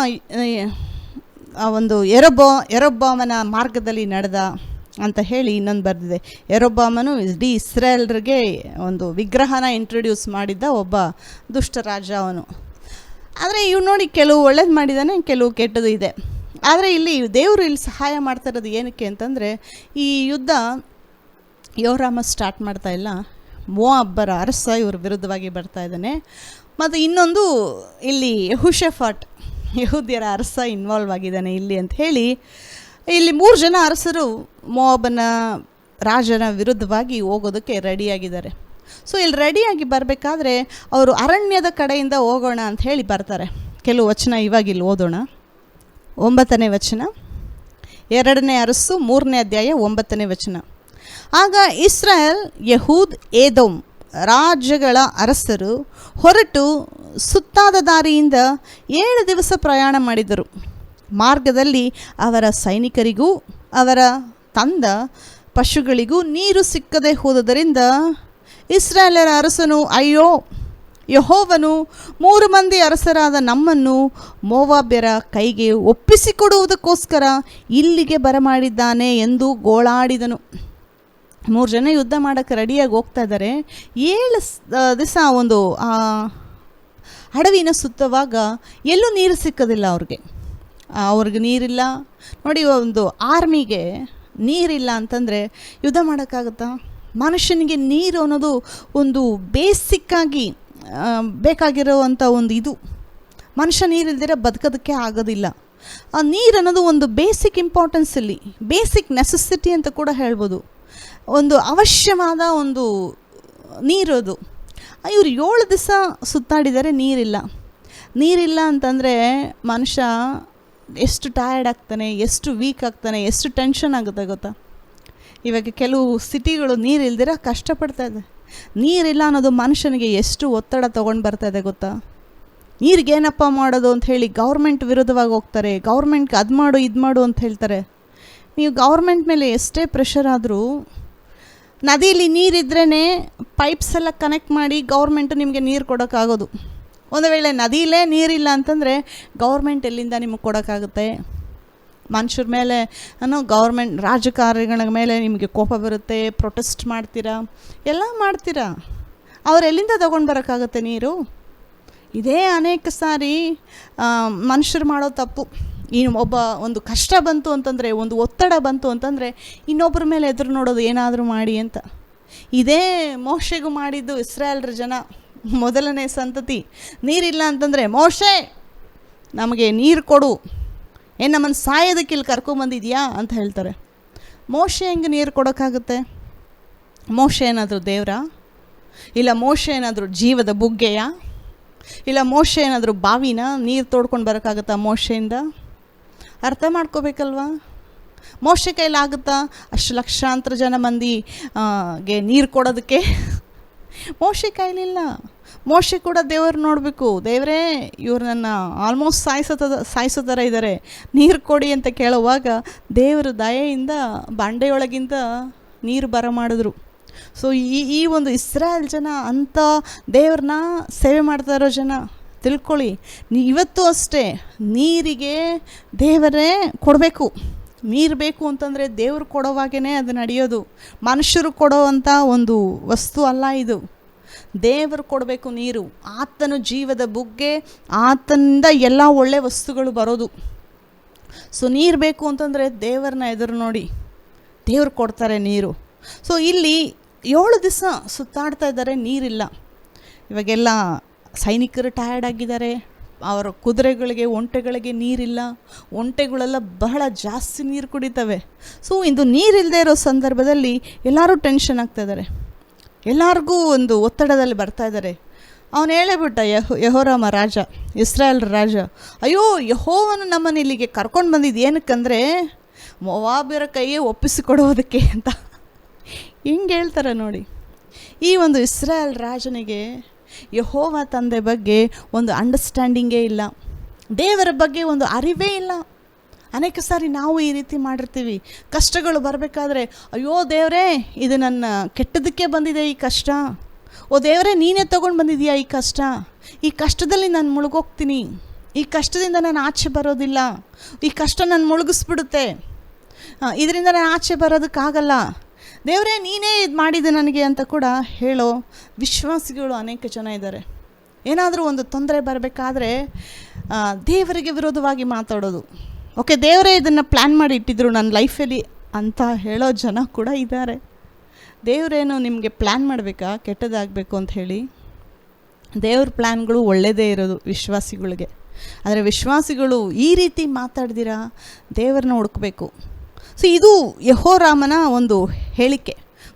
ಒಂದು ಯರೊಬ್ಬಾಮನ ಮಾರ್ಗದಲ್ಲಿ ನಡೆದ ಅಂತ ಹೇಳಿ ಇನ್ನೊಂದು ಬರೆದಿದೆ. ಯರೊಬ್ಬಾಮನು ಇಡೀ ಇಸ್ರಾಯೇಲ್ರಿಗೆ ಒಂದು ವಿಗ್ರಹನ ಇಂಟ್ರೊಡ್ಯೂಸ್ ಮಾಡಿದ್ದ ಒಬ್ಬ ದುಷ್ಟ ರಾಜ ಅವನು. ಆದರೆ ಇವು ನೋಡಿ, ಕೆಲವು ಒಳ್ಳೇದು ಮಾಡಿದ್ದಾನೆ, ಕೆಲವು ಕೆಟ್ಟದು ಇದೆ. ಆದರೆ ಇಲ್ಲಿ ದೇವರು ಇಲ್ಲಿ ಸಹಾಯ ಮಾಡ್ತಾ ಇರೋದು ಏನಕ್ಕೆ ಅಂತಂದರೆ, ಈ ಯುದ್ಧ ಯೋರಾಮ ಸ್ಟಾರ್ಟ್ ಮಾಡ್ತಾ ಇಲ್ಲ, ಮೋವಾಬರ ಅರಸ ಇವ್ರ ವಿರುದ್ಧವಾಗಿ ಬರ್ತಾ ಇದ್ದಾನೆ. ಮತ್ತು ಇನ್ನೊಂದು ಇಲ್ಲಿ ಯೆಹೋಷಾಫಾಟ್ ಯಹೂದ್ಯರ ಅರಸ ಇನ್ವಾಲ್ವ್ ಆಗಿದ್ದಾನೆ ಇಲ್ಲಿ ಅಂತ ಹೇಳಿ ಇಲ್ಲಿ 3 ಜನ ಅರಸರು ಮೋವಾಬನ ರಾಜನ ವಿರುದ್ಧವಾಗಿ ಹೋಗೋದಕ್ಕೆ ರೆಡಿಯಾಗಿದ್ದಾರೆ. ಸೊ ಇಲ್ಲಿ ರೆಡಿಯಾಗಿ ಬರಬೇಕಾದ್ರೆ ಅವರು ಅರಣ್ಯದ ಕಡೆಯಿಂದ ಹೋಗೋಣ ಅಂತ ಹೇಳಿ ಬರ್ತಾರೆ. ಕೆಲವು ವಚನ ಇವಾಗ ಇಲ್ಲಿ ಓದೋಣ. 9ನೇ ವಚನ, 2ನೇ ಅರಸು 3ನೇ ಅಧ್ಯಾಯ 9ನೇ ವಚನ. ಆಗ ಇಸ್ರಾಯೇಲ್, ಯಹೂದ್, ಏದೋಮ್ ರಾಜ್ಯಗಳ ಅರಸರು ಹೊರಟು ಸುತ್ತಾದ ದಾರಿಯಿಂದ 7 ದಿವಸ ಪ್ರಯಾಣ ಮಾಡಿದರು. ಮಾರ್ಗದಲ್ಲಿ ಅವರ ಸೈನಿಕರಿಗೂ ಅವರ ತಂದ ಪಶುಗಳಿಗೂ ನೀರು ಸಿಕ್ಕದೆ ಹೋದುದರಿಂದ ಇಸ್ರಾಯೇಲರ ಅರಸನು, ಅಯ್ಯೋ, ಯೆಹೋವನು 3 ಮಂದಿ ಅರಸರಾದ ನಮ್ಮನ್ನು ಮೋವಾಬ್ಯರ ಕೈಗೆ ಒಪ್ಪಿಸಿಕೊಡುವುದಕ್ಕೋಸ್ಕರ ಇಲ್ಲಿಗೆ ಬರಮಾಡಿದ್ದಾನೆ ಎಂದು ಗೋಳಾಡಿದನು. 3 ಜನ ಯುದ್ಧ ಮಾಡೋಕ್ಕೆ ರೆಡಿಯಾಗಿ ಹೋಗ್ತಾ ಇದ್ದಾರೆ. 7 ದಿವಸ ಒಂದು ಅಡವಿನ ಸುತ್ತುವಾಗ ಎಲ್ಲೂ ನೀರು ಸಿಕ್ಕೋದಿಲ್ಲ ಅವ್ರಿಗೆ ನೀರಿಲ್ಲ. ನೋಡಿ, ಒಂದು ಆರ್ಮಿಗೆ ನೀರಿಲ್ಲ ಅಂತಂದರೆ ಯುದ್ಧ ಮಾಡೋಕ್ಕಾಗುತ್ತಾ? ಮನುಷ್ಯನಿಗೆ ನೀರು ಅನ್ನೋದು ಒಂದು ಬೇಸಿಕ್ಕಾಗಿ ಬೇಕಾಗಿರೋವಂಥ ಒಂದು ಇದು. ಮನುಷ್ಯ ನೀರಿಲ್ದಿರ ಬದುಕೋದಕ್ಕೆ ಆಗೋದಿಲ್ಲ. ಆ ನೀರು ಅನ್ನೋದು ಒಂದು ಬೇಸಿಕ್ ಇಂಪಾರ್ಟೆನ್ಸ್, ಇಲ್ಲಿ ಬೇಸಿಕ್ ನೆಸೆಸಿಟಿ ಅಂತ ಕೂಡ ಹೇಳ್ಬೋದು. ಒಂದು ಅವಶ್ಯವಾದ ಒಂದು ನೀರು ಅದು. ಇವರು 7 ದಿವಸ ಸುತ್ತಾಡಿದರೆ ನೀರಿಲ್ಲ ಅಂತಂದರೆ ಮನುಷ್ಯ ಎಷ್ಟು ಟಯರ್ಡ್ ಆಗ್ತಾನೆ, ಎಷ್ಟು ವೀಕ್ ಆಗ್ತಾನೆ, ಎಷ್ಟು ಟೆನ್ಷನ್ ಆಗುತ್ತೆ ಗೊತ್ತಾ? ಇವಾಗ ಕೆಲವು ಸಿಟಿಗಳು ನೀರಿಲ್ದಿರ ಕಷ್ಟಪಡ್ತಾ ಇದೆ. ನೀರಿಲ್ಲ ಅನ್ನೋದು ಮನುಷ್ಯನಿಗೆ ಎಷ್ಟು ಒತ್ತಡ ತೊಗೊಂಡು ಬರ್ತಾ ಇದೆ ಗೊತ್ತಾ? ನೀರಿಗೇನಪ್ಪ ಮಾಡೋದು ಅಂತ ಹೇಳಿ ಗೌರ್ಮೆಂಟ್ ವಿರುದ್ಧವಾಗಿ ಹೋಗ್ತಾರೆ. ಗೌರ್ಮೆಂಟ್ಗೆ ಅದು ಮಾಡು ಇದು ಮಾಡು ಅಂತ ಹೇಳ್ತಾರೆ. ನೀವು ಗೌರ್ಮೆಂಟ್ ಮೇಲೆ ಎಷ್ಟೇ ಪ್ರೆಷರ್ ಆದರೂ, ನದಿಯಲ್ಲಿ ನೀರಿದ್ರೇ ಪೈಪ್ಸ್ ಎಲ್ಲ ಕನೆಕ್ಟ್ ಮಾಡಿ ಗೌರ್ಮೆಂಟು ನಿಮಗೆ ನೀರು ಕೊಡೋಕ್ಕಾಗೋದು. ಒಂದು ವೇಳೆ ನದಿಯಲ್ಲೇ ನೀರಿಲ್ಲ ಅಂತಂದರೆ ಗೌರ್ಮೆಂಟ್ ಎಲ್ಲಿಂದ ನಿಮಗೆ ಕೊಡೋಕ್ಕಾಗುತ್ತೆ? ಮನುಷ್ಯರ ಮೇಲೆ ಗೌರ್ಮೆಂಟ್ ರಾಜಕಾರಣಿಗಳ ಮೇಲೆ ನಿಮಗೆ ಕೋಪ ಬರುತ್ತೆ, ಪ್ರೊಟೆಸ್ಟ್ ಮಾಡ್ತೀರಾ, ಎಲ್ಲ ಮಾಡ್ತೀರಾ. ಅವರೆಲ್ಲಿಂದ ತೊಗೊಂಡು ಬರೋಕ್ಕಾಗುತ್ತೆ ನೀರು? ಇದೇ ಅನೇಕ ಸಾರಿ ಮನುಷ್ಯರು ಮಾಡೋ ತಪ್ಪು. ಒಂದು ಕಷ್ಟ ಬಂತು ಅಂತಂದರೆ, ಒಂದು ಒತ್ತಡ ಬಂತು ಅಂತಂದರೆ ಇನ್ನೊಬ್ಬರ ಮೇಲೆ ಎದುರು ನೋಡೋದು, ಏನಾದರೂ ಮಾಡಿ ಅಂತ. ಇದೇ ಮೋಶೆಗೂ ಮಾಡಿದ್ದು ಇಸ್ರಾಯೇಲ್ರ ಜನ, ಮೊದಲನೇ ಸಂತತಿ. ನೀರಿಲ್ಲ ಅಂತಂದರೆ, ಮೋಶೆ ನಮಗೆ ನೀರು ಕೊಡು, ಏನು ನಮ್ಮನ್ನು ಸಾಯೋದಕ್ಕೆ ಇಲ್ಲಿ ಕರ್ಕೊಂಬಂದಿದ್ಯಾ ಅಂತ ಹೇಳ್ತಾರೆ. ಮೋಶೆ ಹೆಂಗೆ ನೀರು ಕೊಡೋಕ್ಕಾಗುತ್ತೆ? ಮೋಶೆ ಏನಾದರೂ ದೇವರಾ? ಇಲ್ಲ ಮೋಶೆ ಏನಾದರೂ ಜೀವದ ಬುಗ್ಗೆಯಾ? ಇಲ್ಲ ಮೋಶೆ ಏನಾದರೂ ಬಾವಿನ ನೀರು ತೋಡ್ಕೊಂಡು ಬರೋಕ್ಕಾಗತ್ತಾ ಮೋಶೆಯಿಂದ? ಅರ್ಥ ಮಾಡ್ಕೋಬೇಕಲ್ವಾ? ಮೋಶೆ ಕೈಲಾಗುತ್ತಾ ಅಷ್ಟು ಲಕ್ಷಾಂತರ ಜನ ಮಂದಿಗೆ ನೀರು ಕೊಡೋದಕ್ಕೆ? ಮೋಶೆ ಕೈಲಿಲ್ಲ. ಮೋಶೆ ಕೂಡ ದೇವರು ನೋಡಬೇಕು, ದೇವರೇ ಇವ್ರು ನನ್ನ ಆಲ್ಮೋಸ್ಟ್ ಸಾಯಿಸೋ ಥರ ಇದ್ದಾರೆ, ನೀರು ಕೊಡಿ ಅಂತ ಕೇಳುವಾಗ ದೇವರು ದಯೆಯಿಂದ ಬಂಡೆಯೊಳಗಿಂದ ನೀರು ಬರಮಾಡಿದ್ರು. ಸೊ ಈ ಒಂದು ಇಸ್ರಾಯೇಲ್ ಜನ ಅಂಥ ದೇವ್ರನ್ನ ಸೇವೆ ಮಾಡ್ತಾ ಇರೋ ಜನ. ತಿಳ್ಕೊಳ್ಳಿ, ಇವತ್ತು ಅಷ್ಟೇ ನೀರಿಗೆ ದೇವರೇ ಕೊಡಬೇಕು. ನೀರು ಬೇಕು ಅಂತಂದರೆ ದೇವರು ಕೊಡೋವಾಗೇ ಅದು ನಡೆಯೋದು. ಮನುಷ್ಯರು ಕೊಡೋವಂಥ ಒಂದು ವಸ್ತು ಅಲ್ಲ ಇದು. ದೇವರು ಕೊಡಬೇಕು ನೀರು. ಆತನು ಜೀವದ ಬುಗ್ಗೆ, ಆತನಿಂದ ಎಲ್ಲ ಒಳ್ಳೆ ವಸ್ತುಗಳು ಬರೋದು. ಸೊ ನೀರು ಬೇಕು ಅಂತಂದರೆ ದೇವರನ್ನ ಎದುರು ನೋಡಿ ದೇವರು ಕೊಡ್ತಾರೆ ನೀರು. ಸೊ ಇಲ್ಲಿ 7 ದಿವಸ ಸುತ್ತಾಡ್ತಾ ಇದ್ದಾರೆ, ನೀರಿಲ್ಲ. ಇವಾಗೆಲ್ಲ ಸೈನಿಕರು ಟಯರ್ಡ್ ಆಗಿದ್ದಾರೆ, ಅವರ ಕುದುರೆಗಳಿಗೆ ಒಂಟೆಗಳಿಗೆ ನೀರಿಲ್ಲ. ಒಂಟೆಗಳೆಲ್ಲ ಬಹಳ ಜಾಸ್ತಿ ನೀರು ಕುಡಿತವೆ. ಸೊ ಇಂದು ನೀರಿಲ್ಲದೆ ಇರೋ ಸಂದರ್ಭದಲ್ಲಿ ಎಲ್ಲರೂ ಟೆನ್ಷನ್ ಆಗ್ತಾಯಿದ್ದಾರೆ, ಎಲ್ಲರಿಗೂ ಒಂದು ಒತ್ತಡದಲ್ಲಿ ಬರ್ತಾ ಇದ್ದಾರೆ. ಅವನು ಹೇಳೇಬಿಟ್ಟ, ಯೆಹೋರಾಮ ರಾಜ, ಇಸ್ರಾಯೇಲ್ ರಾಜ, ಅಯ್ಯೋ ಯೆಹೋವನು ನಮ್ಮನ್ನು ಇಲ್ಲಿಗೆ ಕರ್ಕೊಂಡು ಬಂದಿದ್ದು ಏನಕ್ಕಂದರೆ ಮೋವಾಬ್ಯರ ಕೈಗೆ ಒಪ್ಪಿಸಿಕೊಡೋದಕ್ಕೆ ಅಂತ. ಹಿಂಗೆ ಹೇಳ್ತಾರೆ ನೋಡಿ. ಈ ಒಂದು ಇಸ್ರಾಯೇಲ್ ರಾಜನಿಗೆ ಯೆಹೋವ ತಂದೆ ಬಗ್ಗೆ ಒಂದು ಅಂಡರ್ಸ್ಟ್ಯಾಂಡಿಂಗೇ ಇಲ್ಲ, ದೇವರ ಬಗ್ಗೆ ಒಂದು ಅರಿವೇ ಇಲ್ಲ. ಅನೇಕ ಸಾರಿ ನಾವು ಈ ರೀತಿ ಮಾಡಿರ್ತೀವಿ. ಕಷ್ಟಗಳು ಬರಬೇಕಾದ್ರೆ, ಅಯ್ಯೋ ದೇವರೇ ಇದು ನನ್ನ ಕೆಟ್ಟದಕ್ಕೆ ಬಂದಿದೆ ಈ ಕಷ್ಟ, ಓ ದೇವರೇ ನೀನೇ ತೊಗೊಂಡು ಬಂದಿದೆಯಾ ಈ ಕಷ್ಟ, ಈ ಕಷ್ಟದಲ್ಲಿ ನಾನು ಮುಳುಗೋಗ್ತೀನಿ, ಈ ಕಷ್ಟದಿಂದ ನಾನು ಆಚೆ ಬರೋದಿಲ್ಲ, ಈ ಕಷ್ಟ ನಾನು ಮುಳುಗಿಸ್ಬಿಡುತ್ತೆ, ಇದರಿಂದ ನಾನು ಆಚೆ ಬರೋದಕ್ಕಾಗಲ್ಲ, ದೇವರೇ ನೀನೇ ಇದು ಮಾಡಿದೆ ನನಗೆ ಅಂತ ಕೂಡ ಹೇಳೋ ವಿಶ್ವಾಸಿಗಳು ಅನೇಕ ಜನ ಇದ್ದಾರೆ. ಏನಾದರೂ ಒಂದು ತೊಂದರೆ ಬರಬೇಕಾದ್ರೆ ದೇವರಿಗೆ ವಿರೋಧವಾಗಿ ಮಾತಾಡೋದು. ಓಕೆ, ದೇವರೇ ಇದನ್ನು ಪ್ಲ್ಯಾನ್ ಮಾಡಿ ಇಟ್ಟಿದ್ರು ನನ್ನ ಲೈಫಲ್ಲಿ ಅಂತ ಹೇಳೋ ಜನ ಕೂಡ ಇದ್ದಾರೆ. ದೇವರೇನು ನಿಮಗೆ ಪ್ಲ್ಯಾನ್ ಮಾಡಬೇಕಾ ಕೆಟ್ಟದಾಗಬೇಕು ಅಂತ ಹೇಳಿ? ದೇವ್ರ ಪ್ಲ್ಯಾನ್ಗಳು ಒಳ್ಳೆಯದೇ ಇರೋದು ವಿಶ್ವಾಸಿಗಳಿಗೆ. ಆದರೆ ವಿಶ್ವಾಸಿಗಳು ಈ ರೀತಿ ಮಾತಾಡ್ದಿರಾ ದೇವರನ್ನ ಹುಡುಕಬೇಕು. ಸೊ ಇದು ಯೆಹೋರಾಮನ ಒಂದು ಹೇಳಿಕೆ.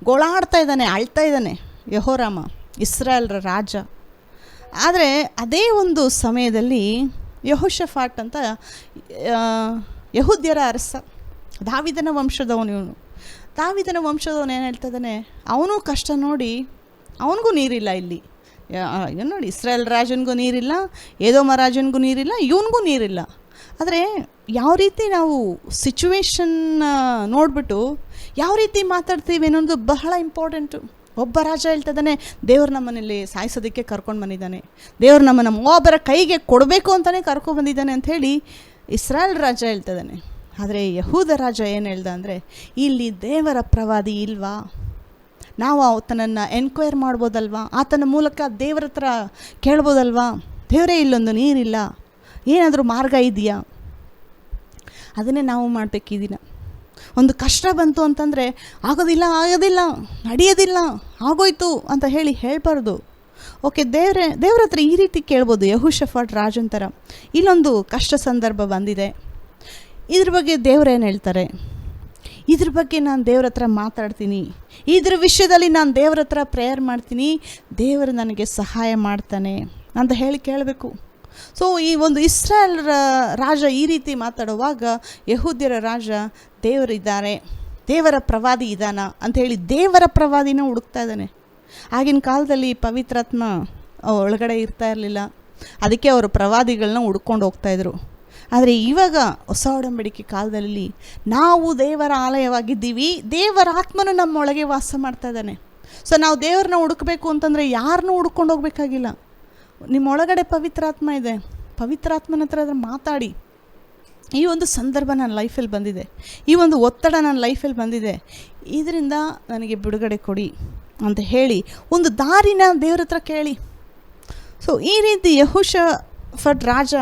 ಗೋಳಾಡ್ತಾ ಇದ್ದಾನೆ, ಅಳ್ತಾ ಇದ್ದಾನೆ ಯೆಹೋರಾಮ, ಇಸ್ರಾಯೇಲ್ರ ರಾಜ. ಆದರೆ ಅದೇ ಒಂದು ಸಮಯದಲ್ಲಿ ಯೆಹೋಷಾಫಾಟ್ ಅಂತ ಯೆಹೂದ್ಯರ ಅರಸ, ದಾವೀದನ ವಂಶದವನು. ಇವನು ದಾವೀದನ ವಂಶದವನು ಏನು ಹೇಳ್ತಾ ಇದ್ದಾನೆ, ಅವನು ಕಷ್ಟ ನೋಡಿ ಅವನಿಗೂ ನೀರಿಲ್ಲ. ಇಲ್ಲಿ ಏನು ನೋಡಿ, ಇಸ್ರಾಯೇಲ್ ರಾಜನಿಗೂ ನೀರಿಲ್ಲ, ಏದೋಮ ರಾಜನಿಗೂ ನೀರಿಲ್ಲ, ಇವನಿಗೂ ನೀರಿಲ್ಲ. ಆದರೆ ಯಾವ ರೀತಿ ನಾವು ಸಿಚುವೇಶನ್ ನೋಡಿಬಿಟ್ಟು ಯಾವ ರೀತಿ ಮಾತಾಡ್ತೀವಿ ಅನ್ನೋದು ಬಹಳ ಇಂಪಾರ್ಟೆಂಟು. ಒಬ್ಬ ರಾಜ ಹೇಳ್ತಿದ್ದಾನೆ, ದೇವ್ರು ನಮ್ಮನೇಲಿ ಸಾಯಿಸೋದಕ್ಕೆ ಕರ್ಕೊಂಡು ಬಂದಿದ್ದಾನೆ, ದೇವ್ರು ನಮ್ಮನ್ನು ಮೋವಾಬ್ಯರ ಕೈಗೆ ಕೊಡಬೇಕು ಅಂತಲೇ ಕರ್ಕೊಂಡು ಬಂದಿದ್ದಾನೆ ಅಂಥೇಳಿ ಇಸ್ರಾಯೇಲ್ ರಾಜ ಹೇಳ್ತಿದ್ದಾನೆ. ಆದರೆ ಯಹೂದ ರಾಜ ಏನು ಹೇಳ್ದ ಅಂದರೆ, ಇಲ್ಲಿ ದೇವರ ಪ್ರವಾದಿ ಇಲ್ವಾ, ನಾವು ಆತನನ್ನು ಎನ್ಕ್ವೈರ್ ಮಾಡ್ಬೋದಲ್ವಾ, ಆತನ ಮೂಲಕ ದೇವರ ಹತ್ರ ಕೇಳ್ಬೋದಲ್ವಾ, ದೇವರೇ ಇಲ್ಲೊಂದು ನೀರಿಲ್ಲ, ಏನಾದರೂ ಮಾರ್ಗ ಇದೆಯಾ? ಅದನ್ನೇ ನಾವು ಮಾಡಬೇಕು. ಈ ದಿನ ಒಂದು ಕಷ್ಟ ಬಂತು ಅಂತಂದರೆ ಆಗೋದಿಲ್ಲ, ನಡೆಯೋದಿಲ್ಲ, ಆಗೋಯ್ತು ಅಂತ ಹೇಳ್ಬಾರ್ದು. ಓಕೆ, ದೇವ್ರ ಹತ್ರ ಈ ರೀತಿ ಕೇಳ್ಬೋದು. ಯೆಹೋಷಾಫಾಟ್ ರಾಜನ ಥರ ಇಲ್ಲೊಂದು ಕಷ್ಟ ಸಂದರ್ಭ ಬಂದಿದೆ, ಇದ್ರ ಬಗ್ಗೆ ದೇವ್ರೇನು ಹೇಳ್ತಾರೆ, ಇದ್ರ ಬಗ್ಗೆ ನಾನು ದೇವ್ರ ಹತ್ರ ಮಾತಾಡ್ತೀನಿ, ಇದ್ರ ವಿಷಯದಲ್ಲಿ ನಾನು ದೇವ್ರ ಹತ್ರ ಪ್ರೇಯರ್ ಮಾಡ್ತೀನಿ, ದೇವರು ನನಗೆ ಸಹಾಯ ಮಾಡ್ತಾನೆ ಅಂತ ಕೇಳಬೇಕು. ಸೊ ಈ ಒಂದು ಇಸ್ರಾಯೇಲ್ ರಾಜ ಈ ರೀತಿ ಮಾತಾಡುವಾಗ ಯಹೂದ್ಯರ ರಾಜ ದೇವರಿದ್ದಾರೆ, ದೇವರ ಪ್ರವಾದಿ ಇದ್ದಾನ ಅಂಥೇಳಿ ದೇವರ ಪ್ರವಾದಿನ ಹುಡುಕ್ತಾ ಇದ್ದಾನೆ. ಆಗಿನ ಕಾಲದಲ್ಲಿ ಪವಿತ್ರಾತ್ಮ ಒಳಗಡೆ ಇರ್ತಾ ಇರಲಿಲ್ಲ, ಅದಕ್ಕೆ ಅವರು ಪ್ರವಾದಿಗಳನ್ನ ಹುಡ್ಕೊಂಡು ಹೋಗ್ತಾಯಿದ್ರು. ಆದರೆ ಇವಾಗ ಹೊಸ ಒಡಂಬಡಿಕೆ ಕಾಲದಲ್ಲಿ ನಾವು ದೇವರ ಆಲಯವಾಗಿದ್ದೀವಿ, ದೇವರ ಆತ್ಮನು ನಮ್ಮೊಳಗೆ ವಾಸ ಮಾಡ್ತಾ ಇದ್ದಾನೆ. ಸೊ ನಾವು ದೇವ್ರನ್ನ ಹುಡುಕಬೇಕು ಅಂತಂದರೆ ಯಾರನ್ನೂ ಹುಡ್ಕೊಂಡು ಹೋಗ್ಬೇಕಾಗಿಲ್ಲ. ನಿಮ್ಮೊಳಗಡೆ ಪವಿತ್ರಾತ್ಮ ಇದೆ, ಪವಿತ್ರಾತ್ಮನ ಹತ್ರ ಮಾತಾಡಿ, ಈ ಒಂದು ಸಂದರ್ಭ ನನ್ನ ಲೈಫಲ್ಲಿ ಬಂದಿದೆ, ಈ ಒಂದು ಒತ್ತಡ ನನ್ನ ಲೈಫಲ್ಲಿ ಬಂದಿದೆ, ಇದರಿಂದ ನನಗೆ ಬಿಡುಗಡೆ ಕೊಡಿ ಅಂತ ಹೇಳಿ ಒಂದು ದಾರಿನ ದೇವ್ರ ಹತ್ರ ಕೇಳಿ. ಸೊ ಈ ರೀತಿ ಯೆಹೋಷಾಫಾಟ್ ರಾಜ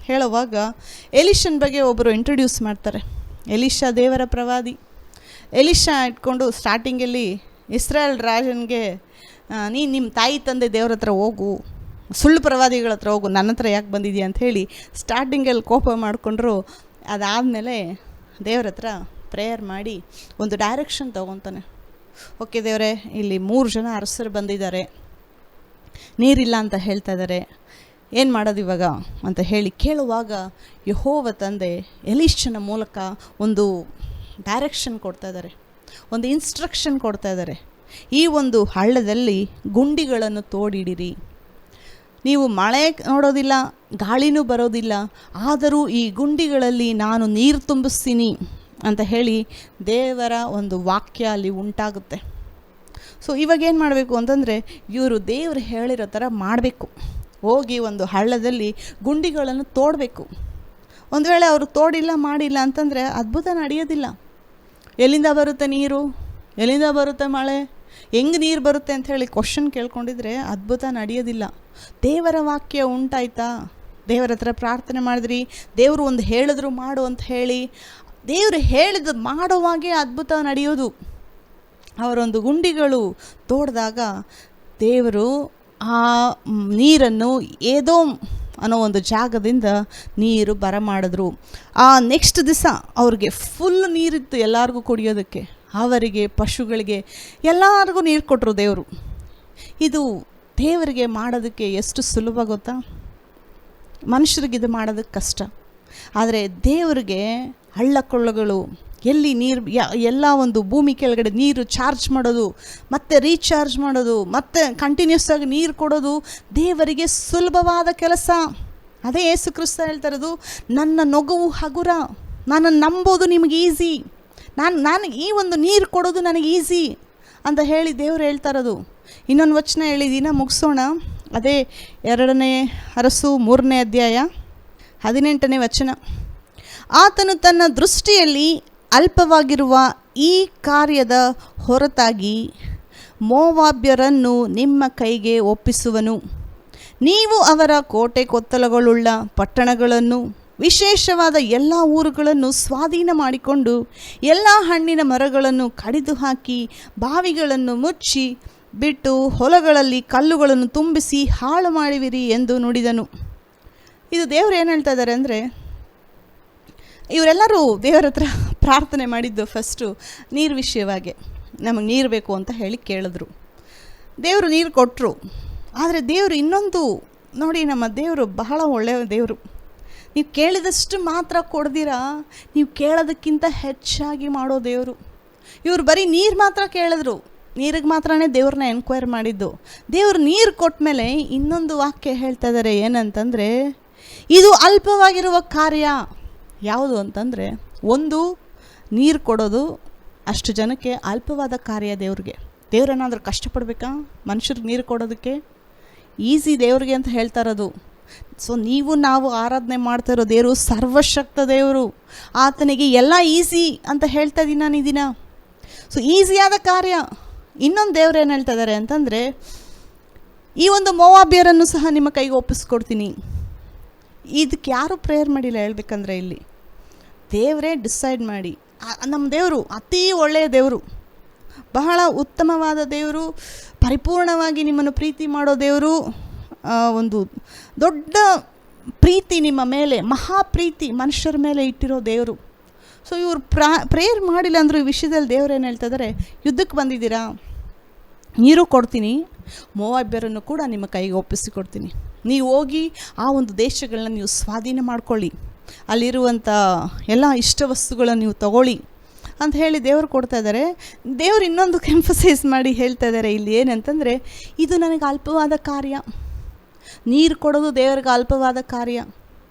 ಹೇಳುವಾಗ ಎಲಿಷನ ಬಗ್ಗೆ ಒಬ್ಬರು ಇಂಟ್ರೊಡ್ಯೂಸ್ ಮಾಡ್ತಾರೆ. ಎಲಿಷಾ ದೇವರ ಪ್ರವಾದಿ. ಎಲಿಷಾ ಇಟ್ಕೊಂಡು ಸ್ಟಾರ್ಟಿಂಗಲ್ಲಿ ಇಸ್ರಾಯೇಲ್ ರಾಜನಿಗೆ, ನೀನು ನಿಮ್ಮ ತಾಯಿ ತಂದೆ ದೇವ್ರ ಹತ್ರ ಹೋಗು, ಸುಳ್ಳು ಪ್ರವಾದಿಗಳ ಹತ್ರ ಹೋಗು, ನನ್ನ ಹತ್ರ ಯಾಕೆ ಬಂದಿದೆಯಾ ಅಂಥೇಳಿ ಸ್ಟಾರ್ಟಿಂಗಲ್ಲಿ ಕೋಪ ಮಾಡಿಕೊಂಡ್ರು. ಅದಾದಮೇಲೆ ದೇವ್ರ ಹತ್ರ ಪ್ರೇಯರ್ ಮಾಡಿ ಒಂದು ಡೈರೆಕ್ಷನ್ ತೊಗೊತಾನೆ. ಓಕೆ ದೇವರೇ, ಇಲ್ಲಿ 3 ಜನ ಅರಸರು ಬಂದಿದ್ದಾರೆ, ನೀರಿಲ್ಲ ಅಂತ ಹೇಳ್ತಾ ಇದ್ದಾರೆ, ಏನು ಮಾಡೋದು ಇವಾಗ ಅಂತ ಕೇಳುವಾಗ ಯೆಹೋವ ತಂದೆ ಎಲೀಷನ ಮೂಲಕ ಒಂದು ಡೈರೆಕ್ಷನ್ ಕೊಡ್ತಾ ಇದ್ದಾರೆ, ಒಂದು ಇನ್ಸ್ಟ್ರಕ್ಷನ್ ಕೊಡ್ತಾ ಇದ್ದಾರೆ. ಈ ಒಂದು ಹಳ್ಳದಲ್ಲಿ ಗುಂಡಿಗಳನ್ನು ತೋಡಿಡಿರಿ, ನೀವು ಮಳೆ ನೋಡೋದಿಲ್ಲ, ಗಾಳಿನೂ ಬರೋದಿಲ್ಲ, ಆದರೂ ಈ ಗುಂಡಿಗಳಲ್ಲಿ ನಾನು ನೀರು ತುಂಬಿಸ್ತೀನಿ ಅಂತ ದೇವರ ಒಂದು ವಾಕ್ಯ ಅಲ್ಲಿ ಉಂಟಾಗುತ್ತೆ. ಸೊ ಇವಾಗ ಏನು ಮಾಡಬೇಕು ಅಂತಂದರೆ, ಇವರು ದೇವರು ಹೇಳಿರೋ ಥರ ಮಾಡಬೇಕು. ಹೋಗಿ ಒಂದು ಹಳ್ಳದಲ್ಲಿ ಗುಂಡಿಗಳನ್ನು ತೋಡಬೇಕು. ಒಂದು ವೇಳೆ ಅವರು ತೋಡಿಲ್ಲ ಮಾಡಿಲ್ಲ ಅಂತಂದರೆ ಅದ್ಭುತ ನಡೆಯೋದಿಲ್ಲ. ಎಲ್ಲಿಂದ ಬರುತ್ತೆ ನೀರು, ಎಲ್ಲಿಂದ ಬರುತ್ತೆ ಮಳೆ, ಹೆಂಗೆ ನೀರು ಬರುತ್ತೆ ಅಂಥೇಳಿ ಕ್ವಶನ್ ಕೇಳ್ಕೊಂಡಿದ್ರೆ ಅದ್ಭುತ ನಡೆಯೋದಿಲ್ಲ. ದೇವರ ವಾಕ್ಯ ಉಂಟಾಯ್ತಾ, ದೇವರ ಹತ್ರ ಪ್ರಾರ್ಥನೆ ಮಾಡಿದ್ರಿ, ದೇವರು ಒಂದು ಹೇಳಿದ್ರು ಮಾಡು ಅಂತ ಹೇಳಿ, ದೇವರು ಹೇಳಿದ ಮಾಡುವಾಗೆ ಅದ್ಭುತ ನಡೆಯೋದು. ಅವರೊಂದು ಗುಂಡಿಗಳು ತೋಡಿದಾಗ ದೇವರು ಆ ನೀರನ್ನು ಏದೋಮ್ ಅನ್ನೋ ಒಂದು ಜಾಗದಿಂದ ನೀರು ಬರಮಾಡಿದ್ರು. ಆ ನೆಕ್ಸ್ಟ್ ದಿವಸ ಅವ್ರಿಗೆ ಫುಲ್ ನೀರಿತ್ತು ಎಲ್ಲರಿಗೂ ಕುಡಿಯೋದಕ್ಕೆ, ಅವರಿಗೆ ಪಶುಗಳಿಗೆ ಎಲ್ಲರಿಗೂ ನೀರು ಕೊಟ್ಟರು ದೇವರು. ಇದು ದೇವರಿಗೆ ಮಾಡೋದಕ್ಕೆ ಎಷ್ಟು ಸುಲಭ ಗೊತ್ತಾ? ಮನುಷ್ಯರಿಗೆ ಇದು ಮಾಡೋದಕ್ಕೆ ಕಷ್ಟ. ಆದರೆ ದೇವರಿಗೆ ಹಳ್ಳ ಕೊಳ್ಳಗಳು, ಎಲ್ಲಿ ನೀರು ಎಲ್ಲ ಒಂದು ಭೂಮಿ ಕೆಳಗಡೆ ನೀರು ಚಾರ್ಜ್ ಮಾಡೋದು, ಮತ್ತು ರೀಚಾರ್ಜ್ ಮಾಡೋದು, ಮತ್ತು ಕಂಟಿನ್ಯೂಸ್ ಆಗಿ ನೀರು ಕೊಡೋದು ದೇವರಿಗೆ ಸುಲಭವಾದ ಕೆಲಸ. ಅದೇ ಯೇಸು ಕ್ರಿಸ್ತ ಹೇಳ್ತಾ ಇರೋದು, ನನ್ನ ನೊಗವು ಹಗುರ, ನನ್ನನ್ನು ನಂಬೋದು ನಿಮಗೆ ಈಸಿ, ನಾನು ಈ ಒಂದು ನೀರು ಕೊಡೋದು ನನಗೆ ಈಸಿ ಅಂತ ಹೇಳಿ ದೇವರು ಹೇಳ್ತಾ ಇರೋದು. ಇನ್ನೊಂದು ವಚನ ಹೇಳಿದ್ದೀನ ಮುಗಿಸೋಣ. ಅದೇ 2ನೇ ಅರಸು 3ನೇ ಅಧ್ಯಾಯ 18ನೇ ವಚನ. ಆತನು ತನ್ನ ದೃಷ್ಟಿಯಲ್ಲಿ ಅಲ್ಪವಾಗಿರುವ ಈ ಕಾರ್ಯದ ಹೊರತಾಗಿ ಮೋವಾಬ್ಯರನ್ನು ನಿಮ್ಮ ಕೈಗೆ ಒಪ್ಪಿಸುವನು. ನೀವು ಅವರ ಕೋಟೆ ಕೊತ್ತಲಗಳುಳ್ಳ ಪಟ್ಟಣಗಳನ್ನು, ವಿಶೇಷವಾದ ಎಲ್ಲ ಊರುಗಳನ್ನು ಸ್ವಾಧೀನ ಮಾಡಿಕೊಂಡು ಎಲ್ಲ ಹಣ್ಣಿನ ಮರಗಳನ್ನು ಕಡಿದು ಹಾಕಿ ಬಾವಿಗಳನ್ನು ಮುಚ್ಚಿ ಬಿಟ್ಟು ಹೊಲಗಳಲ್ಲಿ ಕಲ್ಲುಗಳನ್ನು ತುಂಬಿಸಿ ಹಾಳು ಮಾಡುವಿರಿ ಎಂದು ನುಡಿದನು. ಇದು ದೇವರು ಏನು ಹೇಳ್ತಾ ಇದ್ದಾರೆ ಅಂದರೆ, ಇವರೆಲ್ಲರೂ ದೇವರ ಹತ್ರ ಪ್ರಾರ್ಥನೆ ಮಾಡಿದ್ದು ಫಸ್ಟು ನೀರು ವಿಷಯವಾಗಿ, ನಮಗೆ ನೀರು ಬೇಕು ಅಂತ ಹೇಳಿ ಕೇಳಿದ್ರು. ದೇವರು ನೀರು ಕೊಟ್ಟರು. ಆದರೆ ದೇವರು ಇನ್ನೊಂದು ನೋಡಿ, ನಮ್ಮ ದೇವರು ಬಹಳ ಒಳ್ಳೆಯ ದೇವರು. ನೀವು ಕೇಳಿದಷ್ಟು ಮಾತ್ರ ಕೊಡ್ದಿರಾ, ನೀವು ಕೇಳೋದಕ್ಕಿಂತ ಹೆಚ್ಚಾಗಿ ಮಾಡೋ ದೇವರು. ಇವರು ಬರೀ ನೀರು ಮಾತ್ರ ಕೇಳಿದ್ರು, ನೀರಿಗೆ ಮಾತ್ರನೇ ದೇವ್ರನ್ನ ಎನ್ಕ್ವೈರ್ ಮಾಡಿದ್ದು. ದೇವರು ನೀರು ಕೊಟ್ಟ ಮೇಲೆ ಇನ್ನೊಂದು ವಾಕ್ಯ ಹೇಳ್ತಾ ಇದ್ದಾರೆ, ಏನಂತಂದರೆ ಇದು ಅಲ್ಪವಾಗಿರುವ ಕಾರ್ಯ. ಯಾವುದು ಅಂತಂದರೆ, ಒಂದು ನೀರು ಕೊಡೋದು ಅಷ್ಟು ಜನಕ್ಕೆ ಅಲ್ಪವಾದ ಕಾರ್ಯ ದೇವ್ರಿಗೆ. ದೇವ್ರೇನಾದರೂ ಕಷ್ಟಪಡಬೇಕಾ ಮನುಷ್ಯರಿಗೆ ನೀರು ಕೊಡೋದಕ್ಕೆ? ಈಸಿ ದೇವ್ರಿಗೆ ಅಂತ ಹೇಳ್ತಾ ಇರೋದು. ಸೊ ನೀವು ನಾವು ಆರಾಧನೆ ಮಾಡ್ತಾ ಇರೋ ದೇವರು ಸರ್ವಶಕ್ತ ದೇವರು, ಆತನಿಗೆ ಎಲ್ಲ ಈಸಿ ಅಂತ ಹೇಳ್ತಾ ಇದ್ದೀನಿ ನಾನು ಈ ದಿನ. ಸೊ ಈಸಿಯಾದ ಕಾರ್ಯ. ಇನ್ನೊಂದು ದೇವ್ರು ಏನು ಹೇಳ್ತಾ ಇದ್ದಾರೆ ಅಂತಂದರೆ, ಈ ಒಂದು ಮೋವಾಬ್ಯರನ್ನು ಸಹ ನಿಮ್ಮ ಕೈಗೆ ಒಪ್ಪಿಸ್ಕೊಡ್ತೀನಿ. ಇದಕ್ಕೆ ಯಾರೂ ಪ್ರೇಯರ್ ಮಾಡಿಲ್ಲ ಹೇಳ್ಬೇಕಂದ್ರೆ, ಇಲ್ಲಿ ದೇವರೇ ಡಿಸೈಡ್ ಮಾಡಿ. ನಮ್ಮ ದೇವರು ಅತೀ ಒಳ್ಳೆಯ ದೇವರು, ಬಹಳ ಉತ್ತಮವಾದ ದೇವರು, ಪರಿಪೂರ್ಣವಾಗಿ ನಿಮ್ಮನ್ನು ಪ್ರೀತಿ ಮಾಡೋ ದೇವರು, ಒಂದು ದೊಡ್ಡ ಪ್ರೀತಿ ನಿಮ್ಮ ಮೇಲೆ, ಮಹಾಪ್ರೀತಿ ಮನುಷ್ಯರ ಮೇಲೆ ಇಟ್ಟಿರೋ ದೇವರು. ಸೊ ಇವರು ಪ್ರೇಯರ್ ಮಾಡಿಲ್ಲ ಅಂದರೂ ಈ ವಿಷಯದಲ್ಲಿ ದೇವರು ಏನು ಹೇಳ್ತಾ ಇದ್ದಾರೆ, ಯುದ್ಧಕ್ಕೆ ಬಂದಿದ್ದೀರಾ, ನೀರು ಕೊಡ್ತೀನಿ, ಮೋವಾಬ್ಯರನ್ನು ಕೂಡ ನಿಮ್ಮ ಕೈಗೆ ಒಪ್ಪಿಸಿಕೊಡ್ತೀನಿ. ನೀವು ಹೋಗಿ ಆ ಒಂದು ದೇಶಗಳನ್ನ ನೀವು ಸ್ವಾಧೀನ ಮಾಡ್ಕೊಳ್ಳಿ, ಅಲ್ಲಿರುವಂಥ ಎಲ್ಲ ಇಷ್ಟ ವಸ್ತುಗಳನ್ನು ನೀವು ತಗೊಳ್ಳಿ ಅಂತ ಹೇಳಿ ದೇವರು ಕೊಡ್ತಾ ಇದ್ದಾರೆ. ದೇವರು ಇನ್ನೊಂದು ಎಂಫಸೈಸ್ ಮಾಡಿ ಹೇಳ್ತಾ ಇದ್ದಾರೆ ಇಲ್ಲಿ, ಏನಂತಂದರೆ ಇದು ನನಗೆ ಅಲ್ಪವಾದ ಕಾರ್ಯ. ನೀರು ಕೊಡೋದು ದೇವರಿಗೆ ಅಲ್ಪವಾದ ಕಾರ್ಯ,